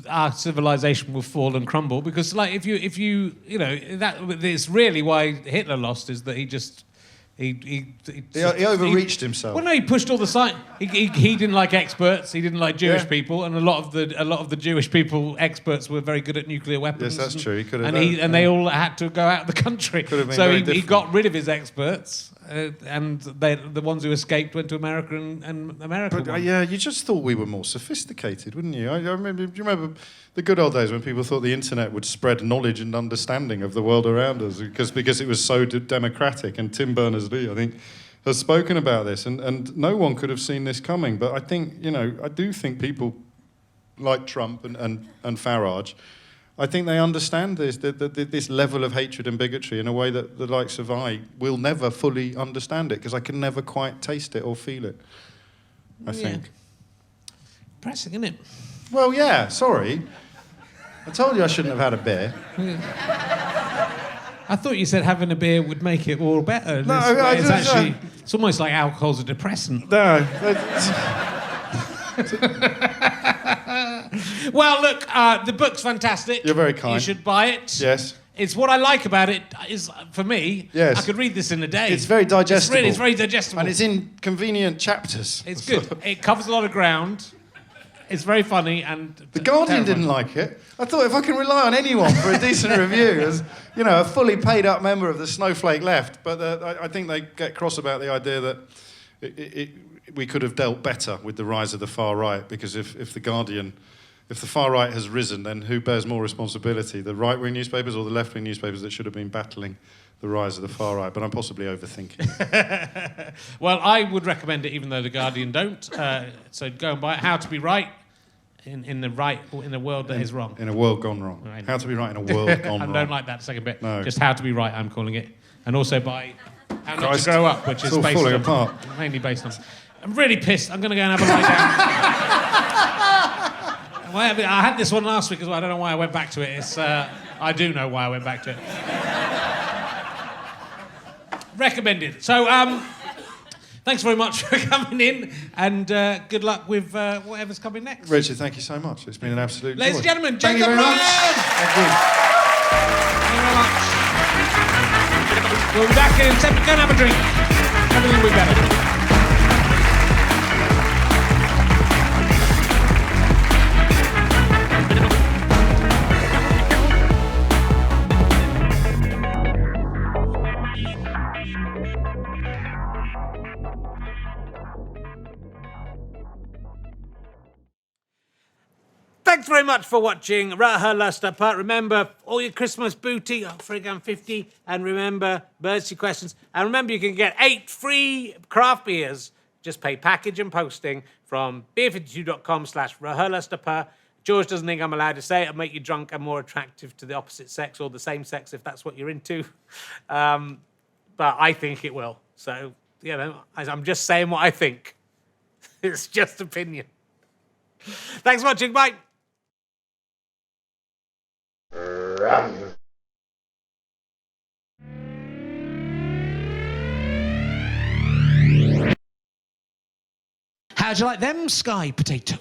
our civilization will fall and crumble, because, like, if you that it's really why Hitler lost, is that He overreached himself. Well, no, he pushed all the sign. He didn't like experts. He didn't like Jewish people, and a lot of the Jewish people experts were very good at nuclear weapons. Yes, that's true. He could have. And they all had to go out of the country. Could have been so very he different. got rid of his experts, and the ones who escaped went to America and America. But, yeah, you just thought we were more sophisticated, wouldn't you? I remember. Do you remember the good old days when people thought the internet would spread knowledge and understanding of the world around us because it was so democratic? And Tim Berners-Lee, I think, has spoken about this, and no one could have seen this coming. But I think, I do think people like Trump and Farage, I think they understand this level of hatred and bigotry in a way that the likes of I will never fully understand it, because I can never quite taste it or feel it, I think. Depressing, isn't it? Well, yeah, sorry. I told you I shouldn't have had a beer. I thought you said having a beer would make it all better. No, It's almost like alcohol's a depressant. No. Well, look, the book's fantastic. You're very kind. You should buy it. Yes. It's what I like about it is, for me, yes. I could read this in a day. It's very digestible. It's very digestible. And it's in convenient chapters. It's good. It covers a lot of ground. It's very funny and... The Guardian didn't like it. I thought if I can rely on anyone for a decent review as, a fully paid up member of the snowflake left, but I think they get cross about the idea that we could have dealt better with the rise of the far right, because if the Guardian... If the far right has risen, then who bears more responsibility? The right-wing newspapers or the left-wing newspapers that should have been battling the rise of the far right? But I'm possibly overthinking it. Well, I would recommend it, even though the Guardian don't. So go and buy it. How to Be Right in the world that is wrong. In a world gone wrong. Right. How to Be Right in a world gone wrong. I don't like that second bit. No. Just How to Be Right, I'm calling it. And also buy How Not Christ. to Grow Up, which It's is all based falling on, apart. mainly based on. I'm really pissed. I'm going to go and have a lie down. I had this one last week as well. I don't know why I went back to it. I do know why I went back to it. Recommended. So, thanks very much for coming in, and good luck with whatever's coming next. Richard, thank you so much. It's been an absolute joy. Ladies and gentlemen, Thank you Jacob very much. Ryan! Thank you. Thank you very much. We'll be back in 10 minutes. Go and have a drink. Everything will be better. Thanks very much for watching Leicester. Remember, all your Christmas booty, £3.50. And remember, emergency questions. And remember, you can get 8 free craft beers. Just pay package and posting from beer52.com/Leicester. George doesn't think I'm allowed to say it. It'll make you drunk and more attractive to the opposite sex or the same sex, if that's what you're into. But I think it will. So, I'm just saying what I think. It's just opinion. Thanks for watching. Bye. How'd you like them sky potatoes?